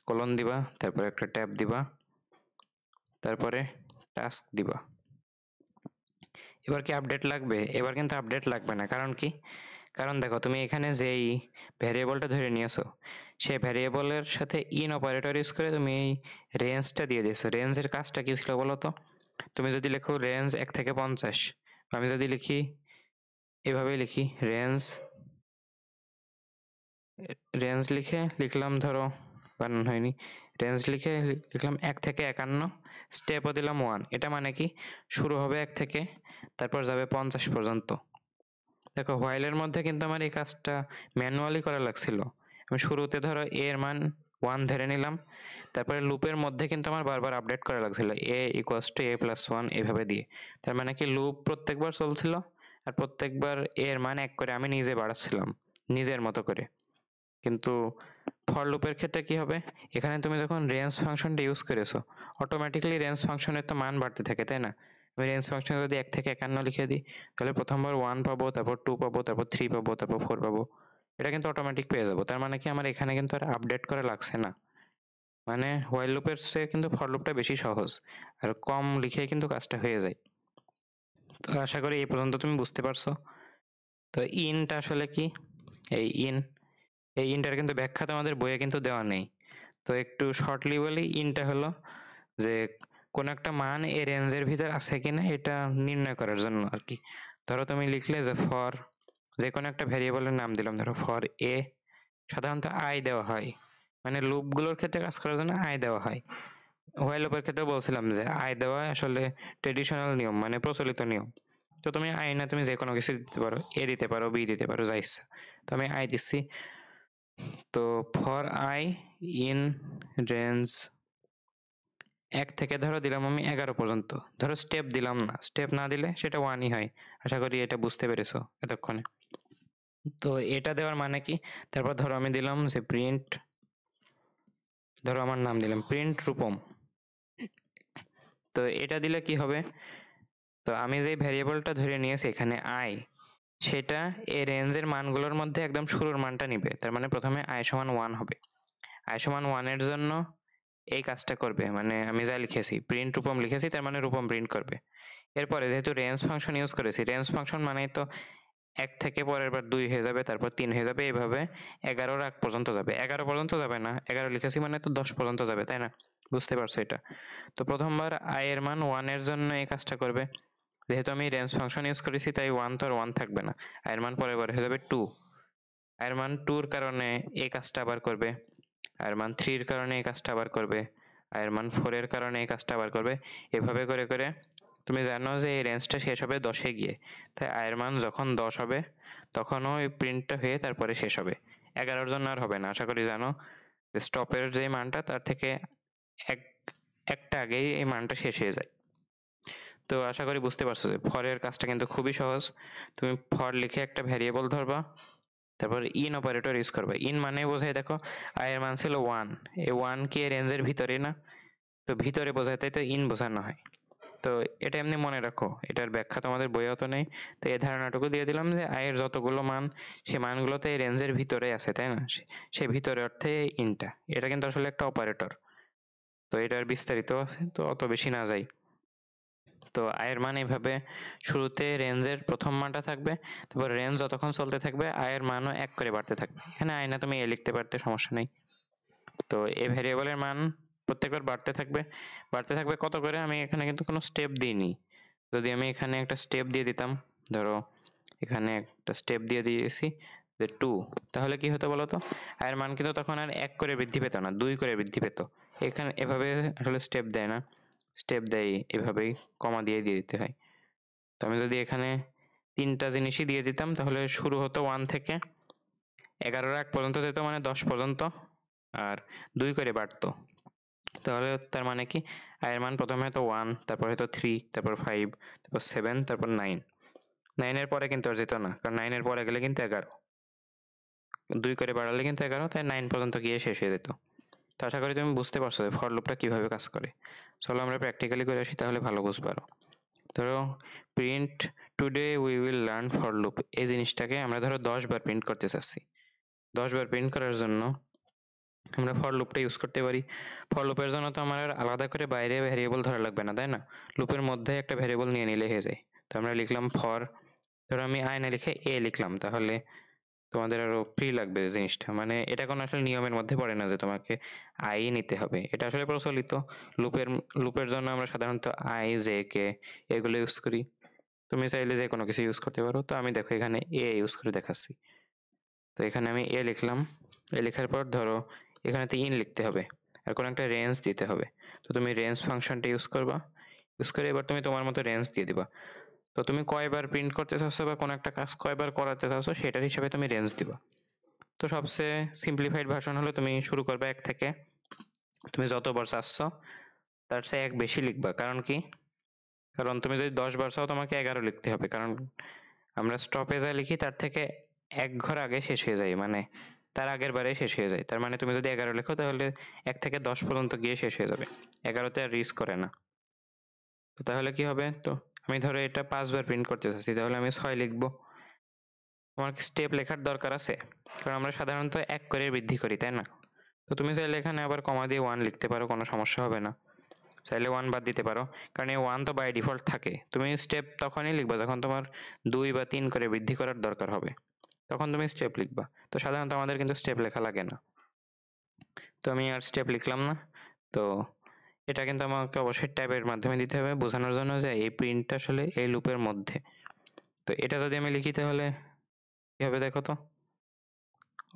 কলন দিবা, তারপরে একটা ট্যাব দিবা, তারপরে টাস্ক দিবা। এবার কি আপডেট লাগবে? এবার কিন্তু আপডেট লাগবে না। কারণ কি? কারণ দেখো তুমি এখানে যেই ভ্যারিয়েবলটা ধরে নিয়েছো সেই ভ্যারিয়েবলের সাথে ইন অপারেটর ইউজ করে তুমি এই রেঞ্জটা দিয়ে দিয়েছো। রেঞ্জের কাজটা কি ছিল বলো তো? তুমি যদি লেখো রেঞ্জ 1 থেকে 50, আমি যদি লিখি এভাবেই লিখি রেঞ্জ লিখলাম, ধরো বানান হয়নি, রেঞ্জ লিখলাম 1 থেকে 51, স্টেপও দিলাম 1। এটা মানে কি, শুরু হবে 1 থেকে, তারপর যাবে 50 পর্যন্ত। দেখো হোয়াইলের মধ্যে কিন্তু আমার এই কাজটা ম্যানুয়ালি করা লাগছিল। আমি শুরুতে ধরো a এর মান 1 ধরে নিলাম, তারপরে লুপের মধ্যে কিন্তু আমার বারবার আপডেট করা লাগছিল a = a+1 এভাবে দিয়ে। তার মানে কি, লুপ প্রত্যেকবার চলছিল, আর প্রত্যেকবার a এর মান 1 করে আমি নিজে বাড়াচ্ছিলাম নিজের মতো করে। কিন্তু ফর লুপের ক্ষেত্রে কি হবে, এখানে তুমি যখন রেঞ্জ ফাংশনটা ইউজ করেছো, অটোমেটিক্যালি রেঞ্জ ফাংশনের তো মান বাড়তে থাকে, তাই না? আমি রেঞ্জ ফাংশনে যদি 1 থেকে 51 লিখে দিই তাহলে প্রথমবার 1 পাবো, তারপর 2 পাবো, তারপর 3 পাবো, তারপর 4 পাবো। এটা কিন্তু অটোমেটিক পেয়ে যাবো। তার মানে কি, আমার এখানে কিন্তু আর আপডেট করা লাগছে না। মানে হোয়াইল লুপের চেয়ে কিন্তু ফর লুপটা বেশি সহজ, আর কম লিখেই কিন্তু কাজটা হয়ে যায়। তো আশা করি এই পর্যন্ত তুমি বুঝতে পারছো। তো ইনটা আসলে কি, এই ইনটার কিন্তু ব্যাখ্যা তোমাদের বইয়ে কিন্তু দেওয়া নেই। তো একটু শর্টলি বলি, ইনটা হলো যে কোন একটা মান এই রেঞ্জের ভিতর আছে কিনা এটা নির্ণয় করার জন্য আর কি। ধরো তুমি লিখলে যে ফর, যে কোনো একটা ভ্যারিয়েবলের নাম দিলাম, ধরো ফর এ, সাধারণত আই দেওয়া হয়, মানে লুপগুলোর ক্ষেত্রে কাজ করার জন্য আই দেওয়া হয়। হোয়াইল লুপের ক্ষেত্রে বলছিলাম যে আই দেওয়া আসলে ট্রেডিশনাল নিয়ম, মানে প্রচলিত নিয়ম। তো তুমি আই না তুমি যে কোনো কিছু দিতে পারো, এ দিতে পারো, বি দিতে পারো, যা ইচ্ছা। তো আমি আই দিচ্ছি। তো ফর আই ইন রেঞ্জ 1 থেকে ধরো দিলাম আমি 11 পর্যন্ত, ধরো স্টেপ দিলাম না, স্টেপ না দিলে সেটা 1ই হয়। আশা করি এটা বুঝতে পেরেছো এতক্ষণে। তো এটা দেওয়ার মানে কি, তারপর ধরো আমি দিলাম যে প্রিন্ট, ধরো আমার নাম দিলাম প্রিন্ট রূপম। তো এটা দিলে কি হবে, তো আমি যে ভ্যারিয়েবলটা ধরে নিয়েছি এখানে আই, সেটা এই রেঞ্জের মানগুলোর মধ্যে একদম শুরুর মানটা নিবে। তার মানে প্রথমে আই সমান 1 হবে। আই সমান 1 এর জন্য এই কাজটা করবে, মানে আমি যা লিখেছি প্রিন্ট রূপম লিখেছি, তার মানে রূপম প্রিন্ট করবে। এরপরে যেহেতু রেঞ্জ ফাংশন ইউজ করেছি, রেঞ্জ ফাংশন মানে তো 1 থেকে পরের বার 2 হয়ে যাবে, তারপর 3 হয়ে যাবে, এইভাবে 11 আগ পর্যন্ত যাবে। 11 পর্যন্ত যাবে না, 11 লিখেছি মানে তো 10 পর্যন্ত যাবে, তাই না? বুঝতে পারছো এটা? তো প্রথমবার আই এর মান 1 এর জন্য এই কাজটা করবে। যেহেতু আমি রেঞ্জ ফাংশন ইউজ করেছি তাই 1 তো আর 1 থাকবে না, আই এর মান পরের বার হয়ে যাবে 2। আই এর মান 2 এর কারণে এই কাজটা আবার করবে, আই এর মান 3 এর কারণে এই কাজটা আবার করবে, আই এর মান 4 এর কারণে এই কাজটা আবার করবে। এভাবে করে করে তুমি জানো যে এই রেঞ্জটা শেষ হবে 10-এ গিয়ে, তাই আই এর মান যখন 10 হবে তখনও এই প্রিন্টটা হয়ে তারপরে শেষ হবে। 11-র জন্য আর হবে না। আশা করি জানো স্টপের যে মানটা তার থেকে একটা আগেই এই মানটা শেষ হয়ে যায়। তো আশা করি বুঝতে পারছো যে ফরের কাজটা কিন্তু খুবই সহজ। তুমি ফর লিখে একটা ভ্যারিয়েবল ধরবা, তারপর ইন অপারেটর ইউজ করবে। ইন মানে বোঝায়, দেখো আই এর মান ছিল 1, এই 1 কি রেঞ্জের ভিতরে না, তো ভিতরে বোঝায়, তাই তো ইন বোঝানো হয়। তো এটা এমনি মনে রাখো, এটার ব্যাখ্যা তোমাদের বইও তো নেই, তো এই ধারণাটুকু দিয়ে দিলাম যে আয়ের যতগুলো মান সে মানগুলোতে এই রেঞ্জের ভিতরে আছে, তাই না? সে ভিতরে অর্থে ইনটা, এটা কিন্তু আসলে একটা অপারেটর। তো এটার বিস্তারিত আছে, তো অত বেশি না যাই। তো আয়ের মান এইভাবে শুরুতে রেঞ্জের প্রথম মানটা থাকবে, তারপর রেঞ্জ যতক্ষণ চলতে থাকবে আয়ের মানও 1 করে বাড়তে থাকবে। এখানে আয় না তুমি এ লিখতে পারতে, সমস্যা নেই। তো এই ভ্যারিয়েবলের মান প্রত্যেকবার বাড়তে থাকবে, বাড়তে থাকবে কত করে, আমি এখানে কিন্তু কোনো স্টেপ দিইনি। যদি আমি এখানে একটা স্টেপ দিয়ে দিতাম, ধরো এখানে একটা স্টেপ দিয়ে দিয়েছি যে 2, তাহলে কি হতো বলতো, আয়ের মান কিন্তু তখন আর 1 করে বৃদ্ধি পেত না, 2 করে বৃদ্ধি পেত। এখানে এভাবে আসলে স্টেপ দেয় না, স্টেপ দেয় এভাবেই কমা দিয়ে দিতে হয়। তো আমি যদি এখানে 3টা জিনিসই দিয়ে দিতাম তাহলে শুরু হতো 1 থেকে 11-র আগ পর্যন্ত যেত, মানে 10 পর্যন্ত, আর 2 করে বাড়তো। তাহলে তার মানে কি, আয়ের মান প্রথমে হয়তো 1, তারপর হয়তো 3, তারপর 5, তারপর 7, তারপর 9। 9-এর পরে কিন্তু আর যেত না, কারণ 9-এর পরে গেলে কিন্তু 11, 2 করে বাড়ালে কিন্তু 11, তাই 9 পর্যন্ত গিয়ে শেষ হয়ে যেত। তো আশা করি তুমি বুঝতে পারছো যে ফর লুপটা কিভাবে কাজ করে। চলো আমরা প্র্যাকটিক্যালি করে আসি, তাহলে ভালো বুঝতে পারো। ধরো print today we will learn for loop, এই জিনিসটাকে আমরা ধরো 10 বার প্রিন্ট করতে চাচ্ছি। 10 বার প্রিন্ট করার জন্য আমরা ফর লুপটা ইউজ করতে পারি। ফর লুপের জন্য তো আমার আলাদা করে বাইরে ভ্যারিয়েবল ধরা লাগবে না, তাই না? লুপের মধ্যে একটা ভ্যারিয়েবল নিয়ে নিলে হয়ে যায়। তো আমরা লিখলাম ফর, ধরো আমি আই না লিখে এ লিখলাম, তাহলে তোমাদের আরো ফ্রি লাগবে জিনিসটা। মানে এটা কোনো আসলে নিয়মের মধ্যে পড়ে না যে তোমাকে আই নিতে হবে, এটা আসলে প্রচলিত। লুপের জন্য আমরা সাধারণত আই, জে, কে এগুলো ইউজ করি। তুমি চাইলে যে কোনো কিছু ইউজ করতে পারো। তো আমি দেখো এখানে এ ইউজ করে দেখাচ্ছি। তো এখানে আমি এ লিখলাম, এ লেখার পর ধরো এখানে তো ইন লিখতে হবে আর কোনো একটা রেঞ্জ দিতে হবে। তো তুমি রেঞ্জ ফাংশনটা ইউজ করবা, ইউজ করে এবার তুমি তোমার মতো রেঞ্জ দিয়ে দিবা। তো তুমি কয়বার প্রিন্ট করতে চাচ্ছ বা কোনো একটা কাজ কয়বার করাতে চাচ্ছ সেটার হিসাবে তুমি রেঞ্জ দিবা। তো সবচেয়ে সিম্পলিফাইড ভার্সন হলো তুমি শুরু করবে 1 থেকে, তুমি যতবার চাচ্ছ তার চেয়ে 1 বেশি লিখবা। কারণ কি, কারণ তুমি যদি 10 বার চাও তোমাকে 11 লিখতে হবে, কারণ আমরা স্টপে যা লিখি তার থেকে 1 ঘর আগে শেষ হয়ে যায়, মানে তার আগের বারে শেষ হয়ে যায়। তার মানে তুমি যদি 11 লেখো তাহলে 1 থেকে 10 পর্যন্ত গিয়ে শেষ হয়ে যাবে, 11তে আর রিস্ক করে না। তো তাহলে কি হবে, তো আমি ধরো এটা 5 বার প্রিন্ট করতে চাচ্ছি, তাহলে আমি 6 লিখবো। তোমার কি স্টেপ লেখার দরকার আছে? কারণ আমরা সাধারণত 1 করে বৃদ্ধি করি, তাই না? তো তুমি চাইলে এখানে আবার কমা দিয়ে 1 লিখতে পারো, কোনো সমস্যা হবে না। চাইলে 1 বাদ দিতে পারো, কারণ এই 1 তো বাই ডিফল্ট থাকে। তুমি স্টেপ তখনই লিখবা যখন তোমার 2 বা 3 করে বৃদ্ধি করার দরকার হবে, তখন তুমি স্টেপ লিখবা। তো সাধারণত আমাদের কিন্তু স্টেপ লেখা লাগে না, তো আমি আর স্টেপ লিখলাম না। তো এটা কিন্তু আমাকে অবশ্যই ট্যাবের মাধ্যমে দিতে হবে বোঝানোর জন্য যে এই প্রিন্টটা আসলে এই লুপের মধ্যে। তো এটা যদি আমি লিখি তাহলে কি হবে দেখো তো।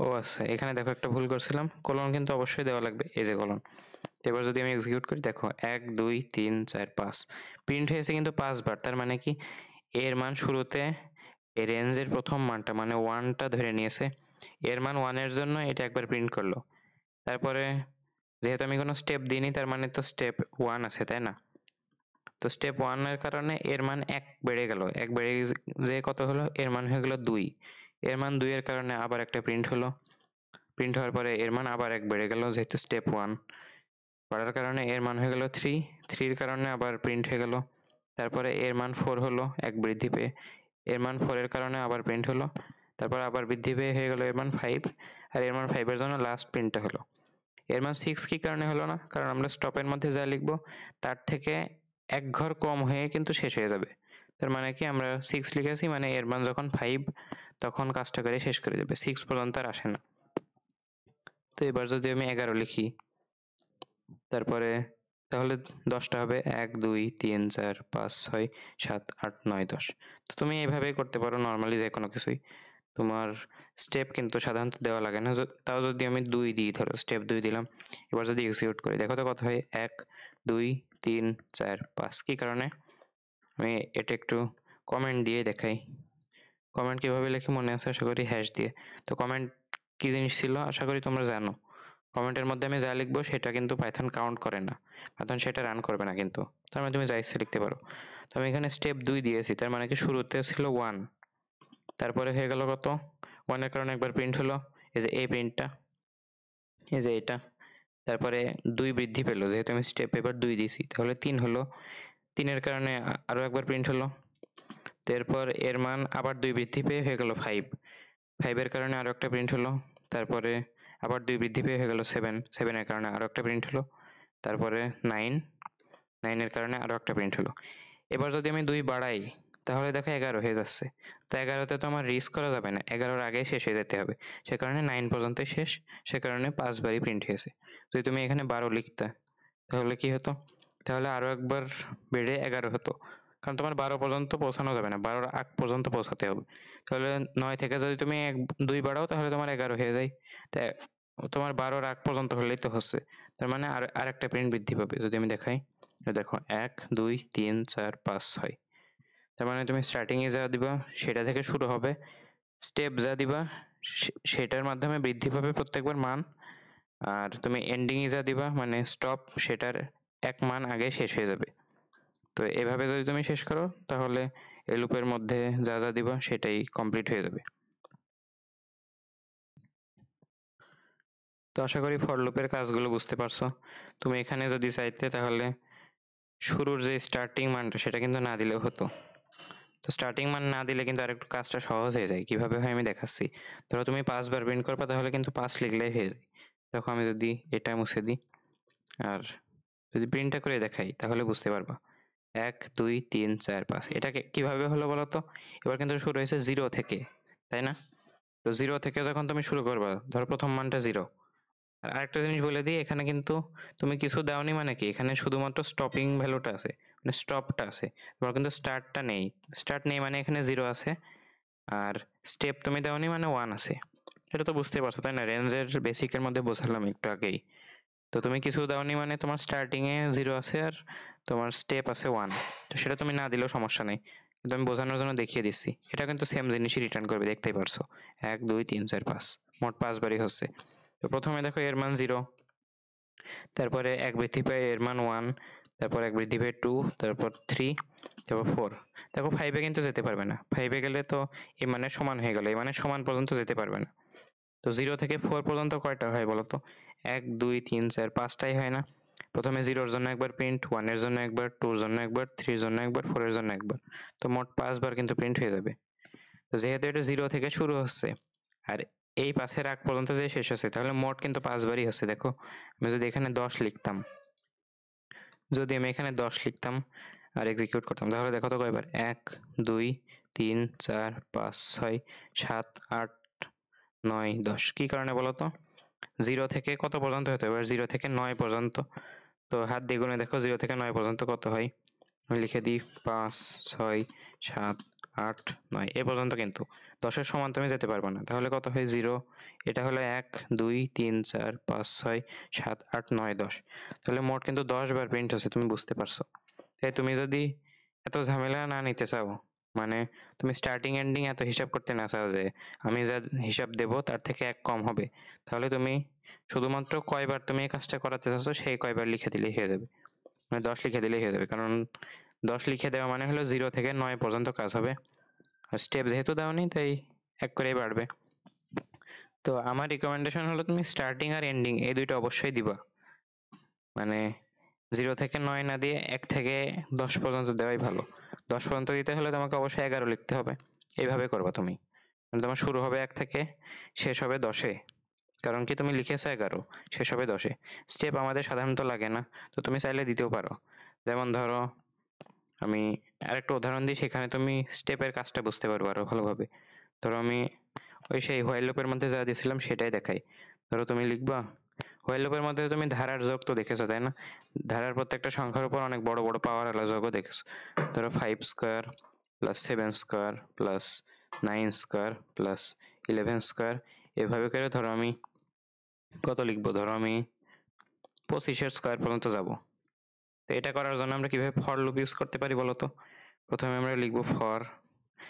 ও আচ্ছা, এখানে দেখো একটা ভুল করছিলাম, কলন কিন্তু অবশ্যই দেওয়া লাগবে, এই যে কলন। এবার যদি আমি এক্সিকিউট করি, দেখো 1 2 3 4 5 প্রিন্ট হয়েছে কিন্তু 5 বার। তার মানে কি, এর মান শুরুতে এই রেঞ্জের প্রথম মানটা মানে 1টা ধরে নিয়েছে, এর মান 1 এর জন্য এটা একবার প্রিন্ট করলো। তারপরে যেহেতু আমি কোনো স্টেপ দিইনি তার মানে তো স্টেপ 1 আছে, তাই না? তো স্টেপ 1 এর কারণে এর মান 1 বেড়ে গেল। 1 বেড়ে যেয়ে কত হলো? এর মান হয়ে গেল 2। এর মান 2 এর কারণে আবার একটা প্রিন্ট হলো। প্রিন্ট হওয়ার পরে এর মান আবার 1 বেড়ে গেল যেহেতু স্টেপ 1। বাড়ার কারণে এর মান হয়ে গেল 3। 3 এর কারণে আবার প্রিন্ট হয়ে গেল। তারপরে এর মান 4 হলো 1 বৃদ্ধি পেয়ে। এর মান 4 এর কারণে আবার প্রিন্ট হলো। তারপর আবার বৃদ্ধি পেয়ে হয়ে গেল এর মান 5। আর এর মান 5 এর জন্য লাস্ট প্রিন্টটা হলো। এর মান 6 কি কারণে হলো না? কারণ আমরা স্টপের মধ্যে যা লিখবো তার থেকে এক ঘর কম হয়ে কিন্তু শেষ হয়ে যাবে। তার মানে কি আমরা 6 লিখেছি, মানে এর মান যখন 5 তখন কাজটা করে শেষ করে দেবে, 6 পর্যন্ত আর আসে না। তো এবার যদি আমি 11 লিখি তারপরে তাহলে 10টা হবে 1 2 3 4 5 6 7 8 9 10। তো তুমি এইভাবেই করতে পারো নর্মালি যে কোনো কিছুই। তোমার স্টেপ কিন্তু সাধারণত দেওয়া লাগে না। তাও যদি আমি 2 দিই, ধরো স্টেপ 2 দিলাম। এবার যদি এক্সিকিউট করি দেখো তো কত হয়? 1 2 3 4 5। কি কারণে? আমি এটা একটু কমেন্ট দিয়ে দেখাই। কমেন্ট কিভাবে লিখি মনে আছে আশা করি? হ্যাশ দিয়ে। তো কমেন্ট কি জিনিস ছিল আশা করি তোমরা জানো। কমেন্টের মধ্যে আমি যা লিখবো সেটা কিন্তু পাইথন কাউন্ট করে না, পাইথন সেটা রান করবে না কিন্তু। তার মানে তুমি যা ইচ্ছা লিখতে পারো। তো আমি এখানে স্টেপ 2 দিয়েছি, তার মানে কি শুরুতে ছিল 1, তারপরে হয়ে গেল কত? 1 এর কারণে একবার প্রিন্ট হলো, এই যে এই প্রিন্টটা, এই যে এটা। তারপরে 2 বৃদ্ধি পেলো যেহেতু আমি স্টেপ এবার 2 দিয়েছি, তাহলে 3 হলো। 3 এর কারণে আরো একবার প্রিন্ট হলো। তারপর এর মান আবার 2 বৃদ্ধি পেয়ে হয়ে গেল 5। 5 এর কারণে আরো একটা প্রিন্ট হলো। তারপরে আবার 2 বৃদ্ধি পেয়ে হয়ে গেল 7। 7 এর কারণে আরো একটা প্রিন্ট হলো। তারপরে 9। 9 এর কারণে আরো একটা প্রিন্ট হলো। এবার যদি আমি 2 বাড়াই তাহলে দেখো 11 হয়ে যাচ্ছে। তো 11তে তো আমার রিস্ক করা যাবে না, 11 এর আগেই শেষ হয়ে যেতে হবে। সে কারণে 9 পর্যন্তই শেষ, সে কারণে 5 বারই প্রিন্ট হয়েছে। যদি তুমি এখানে 12 লিখতে তাহলে কি হতো? তাহলে আরো একবার বেড়ে 11 হতো, কারণ তোমার 12 পর্যন্ত পৌঁছানো যাবে না, 12 আগ পর্যন্ত পৌঁছাতে হবে। তাহলে 9 থেকে যদি তুমি 2 বাড়াও তাহলে তোমার 11 হয়ে যায়। তাই তোমার 12 আগ পর্যন্ত হলেই তো হচ্ছে। তার মানে আর একটা প্রিন্ট বৃদ্ধি পাবে। যদি আমি দেখাই, দেখো 1 2 3 4 5 6। তার মানে তুমি স্টার্টিং এ যা দিবা সেটা থেকে শুরু হবে, স্টেপ যা দিবা সেটার মাধ্যমে বৃদ্ধি পাবে প্রত্যেকবার মান। আর তুমি এন্ডিং এ যা দিবা মানে স্টপ, সেটার এক মান আগে শেষ হয়ে যাবে। তো এভাবে যদি তুমি শেষ করো তাহলে এই লুপের মধ্যে যা যা দিবা সেটাই কমপ্লিট হয়ে যাবে। তো আশা করি ফর লুপের কাজগুলো বুঝতে পারছো। তুমি এখানে যদি চাইতে তাহলে শুরুর যে স্টার্টিং মানটা সেটা কিন্তু না দিলেও হতো। তো স্টার্টিং মান না দিলে কিন্তু আরেকটু কাজটা সহজ হয়ে যায়। কিভাবে হয় আমি দেখাচ্ছি। ধরো তুমি 5 বার প্রিন্ট করবা তাহলে কিন্তু 5 লিখলেই হয়ে যায়। দেখো আমি যদি এটা মুছে দিই আর যদি প্রিন্টটা করে দেখাই তাহলে বুঝতে পারবা। 1 2 3 4 5 এটাকে কিভাবে হলো বলো তো? এবার কিন্তু শুরু হয়েছে 0 থেকে, তাই না? তো 0 থেকে যখন তুমি শুরু করবা, ধরো প্রথম মানটা 0। আর আরেকটা জিনিস বলে দিই, এখানে কিন্তু তুমি কিছু দাওনি মানে কি, এখানে শুধুমাত্র স্টপিং ভ্যালুটা আছে, মানে স্টপটা আছে। তোমার কিন্তু স্টার্টটা নেই। স্টার্ট নেই মানে এখানে 0 আছে। আর স্টেপ তুমি দাওনি মানে 1 আছে। এটা তো বুঝতে পারছো তাই না? রেঞ্জের বেসিকের মধ্যে বোঝালাম একটু আগেই। তো তুমি কিছু দাওনি মানে তোমার স্টার্টিং এ 0 আছে আর তোমার স্টেপ আছে 1। তো সেটা তুমি না দিলেও সমস্যা নেই, কিন্তু আমি বোঝানোর জন্য দেখিয়ে দিচ্ছি। এটা কিন্তু সেম জিনিসই রিটার্ন করবে, দেখতেই পারছো। 1 2 3 4 5 মোট 5 বারই হচ্ছে। তো প্রথমে দেখো এর মান 0, তারপরে 1 বৃদ্ধি পায় এর মান 1, তারপর 1 বৃদ্ধি পায় 2, তারপর 3, তারপর 4। দেখো 5 এ কিন্তু যেতে পারবে না, 5 এ গেলে তো এই মানের সমান হয়ে গেল, এই মানের সমান পর্যন্ত যেতে পারবে না। তো 0 থেকে 4 পর্যন্ত কয়টা হয় বলো তো? 1 2 3 4 5টাই হয় না? প্রথমে 0 এর জন্য একবার প্রিন্ট, 1 এর জন্য একবার, 2 এর জন্য একবার, 3 এর জন্য একবার, 4 এর জন্য একবার। তো মোট 5 বার কিন্তু প্রিন্ট হয়ে যাবে। তো যেহেতু এটা 0 থেকে শুরু হচ্ছে আর এই 5 এর আগ পর্যন্ত যে শেষ হচ্ছে, তাহলে মোট কিন্তু 5 বারই হচ্ছে। দেখো আমি যদি এখানে 10 লিখতাম, যদি আমি এখানে 10 লিখতাম আর এক্সিকিউট করতাম তাহলে দেখো তো কয়বার? 1 2 3 4 5 6 7 8 9 10। কি কারণে বলো তো? 0 থেকে কত পর্যন্ত হতে হবে? 0 থেকে 9 পর্যন্ত। তো হাত দিয়ে গুনে দেখো 0 থেকে 9 পর্যন্ত কত হয়। আমি লিখে দিই 5 6 7 8 9 এ পর্যন্ত, কিন্তু 10-এর সমান তুমি যেতে পারবে না। তাহলে কত হয়? 0। এটা হলো 1 2 3 4 5 6 7 8 9 10। তাহলে মোট কিন্তু 10 বার প্রিন্ট আছে, তুমি বুঝতে পারছো। তাই তুমি যদি এত ঝামেলা না নিতে চাও মানে তুমি স্টার্টিং এন্ডিং এত হিসাব করতে না চাও যে আমি যা হিসাব দেব তার থেকে 1 কম হবে, তাহলে তুমি শুধুমাত্র কয়বার তুমি এই কাজটা করাতে চাচ্ছ সেই কয়বার লিখে দিলেই হয়ে যাবে। মানে 10 লিখে দিলেই হয়ে যাবে, কারণ 10 লিখে দেওয়া মানে হলো 0 থেকে 9 পর্যন্ত কাজ হবে। আর স্টেপ যেহেতু দাওনি তাই 1 করেই বাড়বে। তো আমার রিকমেন্ডেশন হলো তুমি স্টার্টিং আর এন্ডিং এই দুইটা অবশ্যই দিবা। মানে 0 থেকে 9 না দিয়ে 1 থেকে 10 পর্যন্ত দেওয়াই ভালো। 10 পর্যন্ত দিতে হলে তোমাকে অবশ্যই 11 লিখতে হবে। এইভাবে করবা তুমি। মানে তোমার শুরু হবে 1 থেকে, শেষ হবে 10-এ। কারণ কি তুমি লিখেছো 11, শেষ হবে 10-এ। স্টেপ আমাদের সাধারণত লাগে না, তো তুমি চাইলে দিতেও পারো। যেমন ধরো আমি আরেকটা উদাহরণ দিই, সেখানে তুমি স্টেপের কাজটা বুঝতে পারবো আরো ভালোভাবে। ধরো আমি ওই সেই হোয়াইল লুপের মধ্যে যা দিয়েছিলাম সেটাই দেখাই। ধরো তুমি লিখবা হোয়াইল লুপের মধ্যে তুমি ধারার যোগ তো দেখেছো তাই না? ধারার প্রত্যেকটা সংখ্যার উপর অনেক বড় বড় পাওয়ার আলা যোগও দেখেছো। ধরো 5 square plus 7 square plus 9 square plus 11 square, এভাবে করে ধরো আমি কত লিখবো, ধরো আমি 25-এর স্কোয়ার পর্যন্ত যাব। তো এটা করার জন্য আমরা কিভাবে ফর লুপ ইউজ করতে পারি বলো তো? প্রথমে আমরা লিখবো ফর,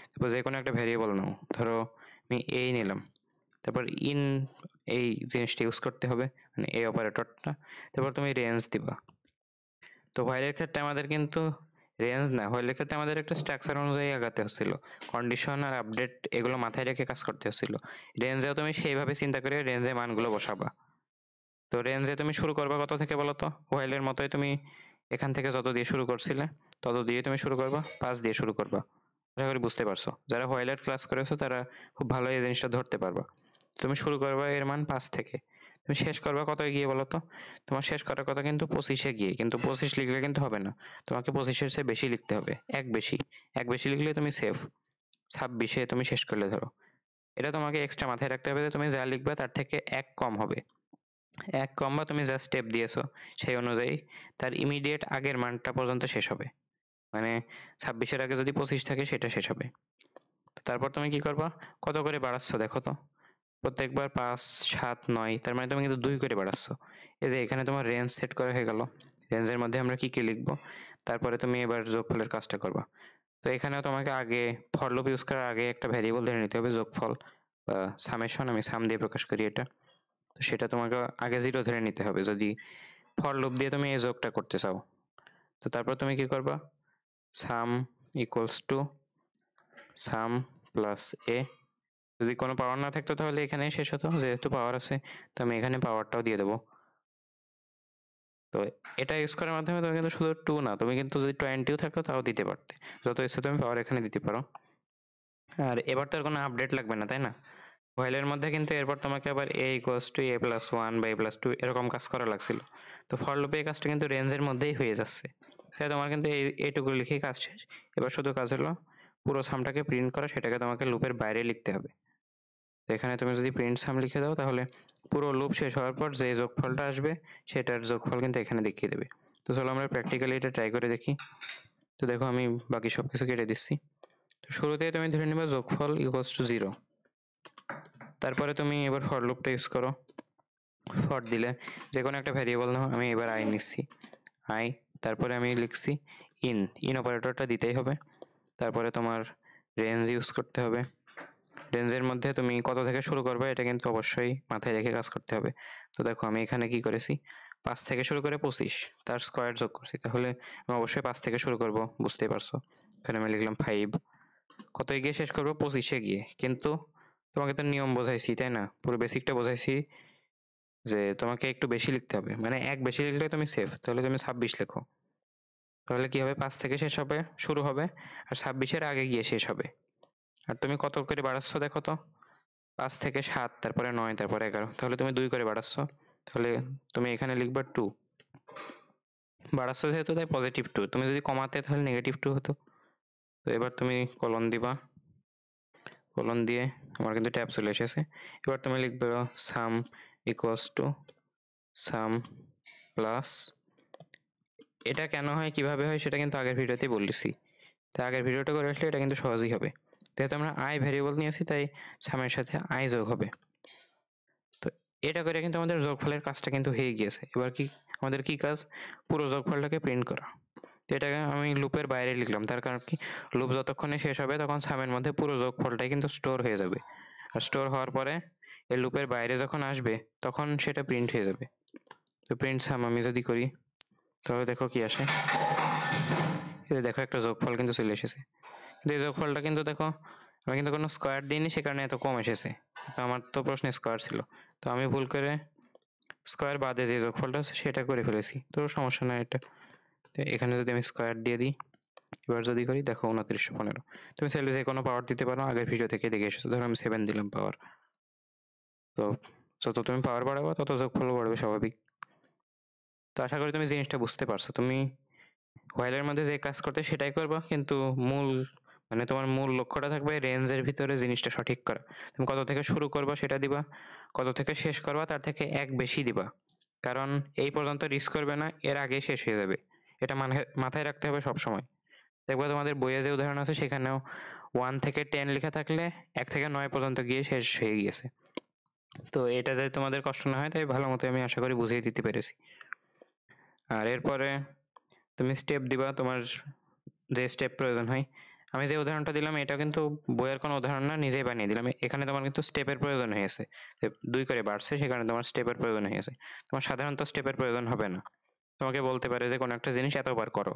তারপর যে কোনো একটা ভ্যারিয়েবল নাও, ধরো আমি এই নিলাম, তারপর ইন এই জিনিসটা ইউজ করতে হবে, মানে এই অপারেটরটা। তারপর তুমি রেঞ্জ দিবা। তো হোয়াইলের ক্ষেত্রে আমাদের কিন্তু রেঞ্জ না, হোয়াইলের ক্ষেত্রে আমাদের একটা স্ট্রাকচার অনুযায়ী আগাতে হচ্ছিল, কন্ডিশন আর আপডেট এগুলো মাথায় রেখে কাজ করতে হচ্ছিল। রেঞ্জেও তুমি সেইভাবে চিন্তা করে রেঞ্জে মানগুলো বসাবা। তো রেঞ্জে তুমি শুরু করবা কত থেকে বলো তো? হোয়াইলের মতোই তুমি এখান থেকে যত দিয়ে শুরু করছিলে তত দিয়ে তুমি শুরু করবা, 5 দিয়ে শুরু করবা। আশা করি বুঝতে পারছো। যারা হোয়াইলের ক্লাস করেছো তারা খুব ভালো এই জিনিসটা ধরতে পারবা। তুমি শুরু করবা এর মান 5 থেকে, তুমি শেষ করবা কত গিয়ে বলো তো? তোমার শেষ করার কথা কিন্তু 25-এ গিয়ে, কিন্তু 25 লিখলে কিন্তু হবে না, তোমাকে 25-এর চেয়ে বেশি লিখতে হবে, এক বেশি লিখলে তুমি সেফ। 26-এ তুমি শেষ করলে ধরো, এটা তোমাকে এক্সট্রা মাথায় রাখতে হবে যে তুমি যা লিখবে তার থেকে 1 কম হবে। 1 কম বা তুমি যা স্টেপ দিয়েছো সেই অনুযায়ী তার ইমিডিয়েট আগের মানটা পর্যন্ত শেষ হবে। মানে 26-এর আগে যদি 25 থাকে সেটা শেষ হবে। তারপর তুমি কি করবা, কত করে বাড়াচ্ছ দেখো তো? প্রত্যেকবার 5, 7, 9, তার মানে তুমি কিন্তু 2 করে বাড়াচ্ছ। এই যে এখানে তোমার রেঞ্জ সেট করা হয়ে গেল, রেঞ্জের মধ্যে আমরা কি কি লিখবো, তারপরে তুমি এবার যোগফলের কাজটা করবা। তো এখানেও তোমাকে আগে ফর লুপ ইউজ করার আগে একটা ভ্যারিয়েবল ধরে নিতে হবে, যোগফল বা সামেশন, আমি সাম দিয়ে প্রকাশ করি এটা। তো সেটা তোমাকে আগে 0 ধরে নিতে হবে যদি ফর লুপ দিয়ে তুমি এই যোগটা করতে চাও। তো তারপর তুমি কি করবা, সাম ইকুয়ালস টু সাম প্লাস এ। যদি কোনো পাওয়ার না থাকতো তাহলে এখানেই শেষ হতো, যেহেতু পাওয়ার আছে তো আমি এখানে পাওয়ারটাও দিয়ে দেবো। তো এটা ইউজ করার মাধ্যমে তুমি কিন্তু শুধু 2 না, তুমি কিন্তু যদি 20ও থাকতো তাও দিতে পারতে, যত ইচ্ছে তুমি পাওয়ার এখানে দিতে পারো। আর এবার তো আর কোনো আপডেট লাগবে না তাই না? হোয়াইলের মধ্যে কিন্তু এরপর তোমাকে আবার a ইকুয়ালস টু a+1 বা a+2 এরকম কাজ করা লাগছিল। তো ফর লুপে এই কাজটা কিন্তু রেঞ্জের মধ্যেই হয়ে যাচ্ছে, তাই তোমার কিন্তু এইটুকু লিখেই কাজ শেষ। এবার শুধু কাজ হলো পুরো সামটাকে প্রিন্ট করা, সেটাকে তোমাকে লুপের বাইরে লিখতে হবে। তো এখানে তুমি যদি প্রিন্ট সাম লিখে দাও তাহলে পুরো লুপ শেষ হওয়ার পর যে যোগফলটা আসবে সেটার যোগফল কিন্তু এখানে দেখিয়ে দেবে। তো চলো আমরা প্র্যাকটিক্যালি এটা ট্রাই করে দেখি। তো দেখো আমি বাকি সব কিছু কেটে দিচ্ছি। তো শুরুতেই তুমি ধরে নেবে যোগফল ইকুয়ালস টু 0। তারপরে তুমি এবার ফর লুপটা ইউজ করো। ফর দিলে যে কোনো একটা ভ্যারিয়েবল নাও, আমি এবার আই নিচ্ছি, আই। তারপরে আমি লিখছি ইন অপারেটরটা দিতেই হবে। তারপরে তোমার রেঞ্জ ইউজ করতে হবে। রেঞ্জের মধ্যে তুমি কত থেকে শুরু করবে এটা কিন্তু অবশ্যই মাথায় রেখে কাজ করতে হবে। তো দেখো আমি এখানে কি করেছি, 5 থেকে শুরু করে 25 তার স্কোয়ার যোগ করছি, তাহলে আমি অবশ্যই 5 থেকে শুরু করব, বুঝতেই পারছো। এখানে আমি লিখলাম 5, কত গিয়ে শেষ করবো 25-এ গিয়ে। কিন্তু তোমাকে তো নিয়ম বোঝাইছি তাই না, পুরো বেসিকটা বোঝাইছি যে তোমাকে একটু বেশি লিখতে হবে, মানে 1 বেশি লিখলে তুমি সেফ, তাহলে তুমি 26 লেখো। তাহলে কি হবে, 5 থেকে শেষ হবে, শুরু হবে, আর 26-এর আগে গিয়ে শেষ হবে। আর তুমি কত করে বাড়াচ্ছ দেখো তো, 5 থেকে 7, তারপরে 9, তারপরে 11, তাহলে তুমি 2 করে বাড়াচ্ছ। তাহলে তুমি এখানে লিখবা 2, বাড়াচ্ছ যেহেতু তাই +2। তুমি যদি কমাতে তাহলে -2 হতো। তো এবার তুমি কলন দিবা, কলন দিয়ে আমার কিন্তু ট্যাব চলে এসেছে। এবার তুমি লিখবে সাম ইকুয়ালস টু সাম প্লাস, এটা কেন হয় কিভাবে হয় সেটা কিন্তু আগের ভিডিওতেই বলেছি, তাই আগের ভিডিওটা করে আসলে এটা কিন্তু সহজই হবে। যেহেতু আমরা আই ভ্যারিয়েবল নিয়েছি তাই সামের সাথে আই যোগ হবে। তো এটা করে কিন্তু আমাদের যোগফলের কাজটা কিন্তু হয়ে গিয়েছে। এবার কি আমাদের কি কাজ, পুরো যোগফলটাকে প্রিন্ট করা। তো এটাকে আমি লুপের বাইরে লিখলাম, তার কারণ কি লুপ যতক্ষণে শেষ হবে তখন সামের মধ্যে পুরো যোগফলটাই কিন্তু স্টোর হয়ে যাবে, আর স্টোর হওয়ার পরে এই লুপের বাইরে যখন আসবে তখন সেটা প্রিন্ট হয়ে যাবে। তো প্রিন্ট সাম আমি যদি করি তাহলে দেখো কি আসে, এটা দেখো একটা যোগফল কিন্তু চলে এসেছে, কিন্তু এই যোগফলটা কিন্তু দেখো আমি কিন্তু কোনো স্কোয়ার দিইনি, সে কারণে এত কম এসেছে। তো আমার তো প্রশ্নে স্কোয়ার ছিল, তো আমি ভুল করে স্কোয়ার বাদে যে যোগফলটা আছে সেটা করে ফেলেছি, তো সমস্যা নাই এটা। তো এখানে যদি আমি স্কোয়ার দিয়ে দিই, এবার যদি করি দেখো 2915। তুমি চাইলে যে কোনো পাওয়ার দিতে পারো, আগের ভিডিও থেকে দেখে এসেছো, ধরো আমি 7 দিলাম পাওয়ার। তো যত তুমি পাওয়ার বাড়াবো তত যোগফল বাড়বে স্বাভাবিক। তো আশা করি তুমি জিনিসটা বুঝতে পারছো। তুমি হোয়াইলের মধ্যে যে কাজ করতে সেটাই করবা, কিন্তু মূল মানে তোমার মূল লক্ষ্যটা থাকবে রেঞ্জের ভিতরে জিনিসটা সঠিক করা। তুমি কত থেকে শুরু করবা সেটা দিবা, কত থেকে শেষ করবা তার থেকে এক বেশি দিবা, কারণ এই পর্যন্ত রিস্ক করবে না, এর আগে শেষ হয়ে যাবে। এটা মাথায় রাখতে হবে সব সময়। দেখবা তোমাদের বইয়ে যে উদাহরণ আছে সেখানেও 1 থেকে 10 লেখা থাকলে 1 থেকে 9 পর্যন্ত গিয়ে শেষ হয়ে গিয়েছে। তো এটা যাতে তোমাদের কষ্ট না হয় তাই ভালো মতো আমি আশা করি বুঝিয়ে দিতে পেরেছি। আর এরপরে তুমি স্টেপ দিবা তোমার যে স্টেপ প্রয়োজন হয়। আমি যে উদাহরণটা দিলাম এটা কিন্তু বইয়ের কোনো উদাহরণ না, নিজেই বানিয়ে দিলাম। এখানে তোমার কিন্তু স্টেপের প্রয়োজন হয়েছে, 2 করে বাড়ছে সেখানে তোমার স্টেপের প্রয়োজন হয়েছে। তোমার সাধারণত স্টেপের প্রয়োজন হবে না, তোমাকে বলতে পারে যে কোনো একটা জিনিস এতবার করো,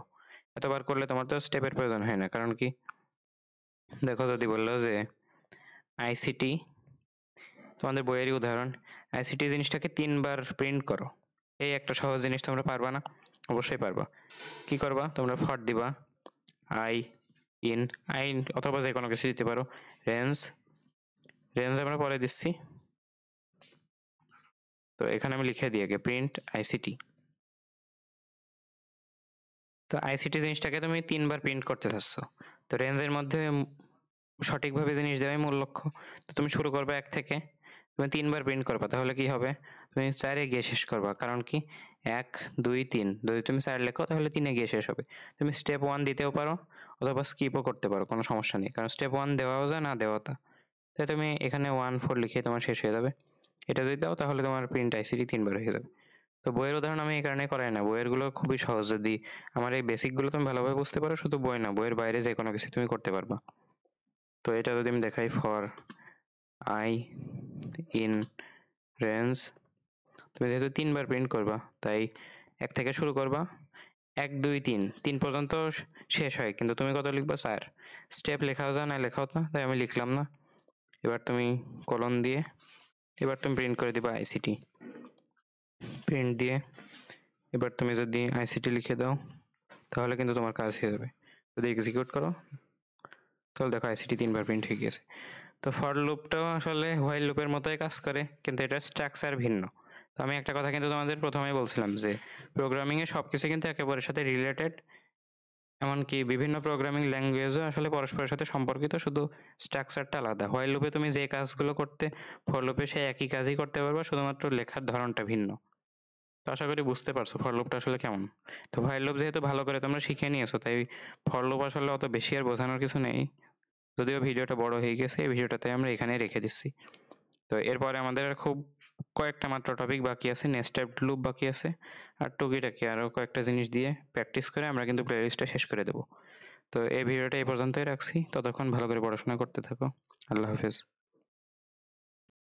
এতবার করলে তোমার তো স্টেপের প্রয়োজন হয় না। কারণ কি দেখো যদি বললো যে আইসিটি, তোমাদের বইয়েরই উদাহরণ, আইসিটি জিনিসটাকে 3 বার প্রিন্ট করো, এই একটা সহজ জিনিস তোমরা পারবা না? অবশ্যই পারবা। কি করবা, তোমরা ফর দিবা আই ইন, আই অথবা যে কোনো কিছু দিতে পারো, রেঞ্জ, রেঞ্জ আমরা পরে দিচ্ছি। তো এখানে আমি লিখে দিই আগে প্রিন্ট আইসিটি। তো আইসিটি জিনিসটাকে তুমি 3 বার প্রিন্ট করতে চাচ্ছ, তো রেঞ্জের মধ্যে সঠিকভাবে জিনিস দেওয়াই মূল লক্ষ্য। তো তুমি শুরু করবে 1 থেকে, তুমি 3 বার প্রিন্ট করবা, তাহলে কি হবে তুমি 4-এ গিয়ে শেষ করবা। কারণ কি 1 2 3, যদি তুমি 4 লেখো তাহলে 3-এ গিয়ে শেষ হবে। তুমি স্টেপ 1 দিতেও পারো অথবা স্কিপও করতে পারো, কোনো সমস্যা নেই, কারণ স্টেপ 1 দেওয়াও যায় না দেওয়া তা। তাই তুমি এখানে 1 4 লিখে তোমার শেষ হয়ে যাবে। এটা যদি দাও তাহলে তোমার প্রিন্ট আইসিটি 3 বার হয়ে যাবে। তো বইয়ের উদাহরণ আমি এই কারণে করাই না, বইয়ের গুলো খুবই সহজ, যদি আমার এই বেসিক গুলো তুমি ভালোভাবে বুঝতে পারো, শুধু বই না বইয়ের বাইরে যে কোনো কিছু তুমি করতে পারবা। তো এটা যদি আমি দেখাই ফর আই ইন রেঞ্জ, তুমি যেহেতু 3 বার প্রিন্ট করবা তাই 1 থেকে শুরু করবা, 1 2 3 3 পর্যন্ত শেষ হয়, কিন্তু তুমি কত লিখবা 4। স্টেপ লেখাও যায় না লেখাও না, তাই আমি লিখলাম না। এবার তুমি কলন দিয়ে এবার তুমি প্রিন্ট করে দিবা আইসিটি, প্রিন্ট দিয়ে এবার তুমি যদি আইসিটি লিখে দাও তাহলে কিন্তু তোমার কাজ হয়ে যাবে। যদি এক্সিকিউট করো তাহলে দেখো আইসিটি 3 বার প্রিন্ট হয়ে গেছে। তো ফর লুপটাও আসলে হোয়াইল লুপের মতোই কাজ করে, কিন্তু এটার স্ট্রাকচার ভিন্ন। তো আমি একটা কথা কিন্তু তোমাদের প্রথমেই বলছিলাম যে প্রোগ্রামিংয়ে সব কিছু কিন্তু একেবারে সাথে রিলেটেড, এমনকি বিভিন্ন প্রোগ্রামিং ল্যাঙ্গুয়েজও আসলে পরস্পরের সাথে সম্পর্কিত, শুধু স্ট্রাকচারটা আলাদা। হোয়াইল লুপে তুমি যে কাজগুলো করতে ফর লুপে সেই একই কাজই করতে পারবা, শুধুমাত্র লেখার ধরনটা ভিন্ন। তো আশা করি বুঝতে পারছো ফর লুপটা আসলে কেমন। তো হোয়াইল লুপ যেহেতু ভালো করে তোমরা শিখে নিয়েছো তাই ফর লুপ আসলে অত বেশি আর বোঝানোর কিছু নেই। যদিও ভিডিওটা বড় হয়ে গেছে, এই ভিডিওটাতে আমরা এখানেই রেখে দিচ্ছি। তো এরপরে আমাদের আর খুব কয়েকটা মাত্র টপিক বাকি আছে, নেস্টেড লুপ বাকি আছে, আর টুকিটাকি আরও কয়েকটা জিনিস দিয়ে প্র্যাকটিস করে আমরা কিন্তু প্লেলিস্টটা শেষ করে দেবো। তো এই ভিডিওটা এই পর্যন্তই রাখছি, ততক্ষণ ভালো করে পড়াশোনা করতে থাকো। আল্লাহ হাফেজ।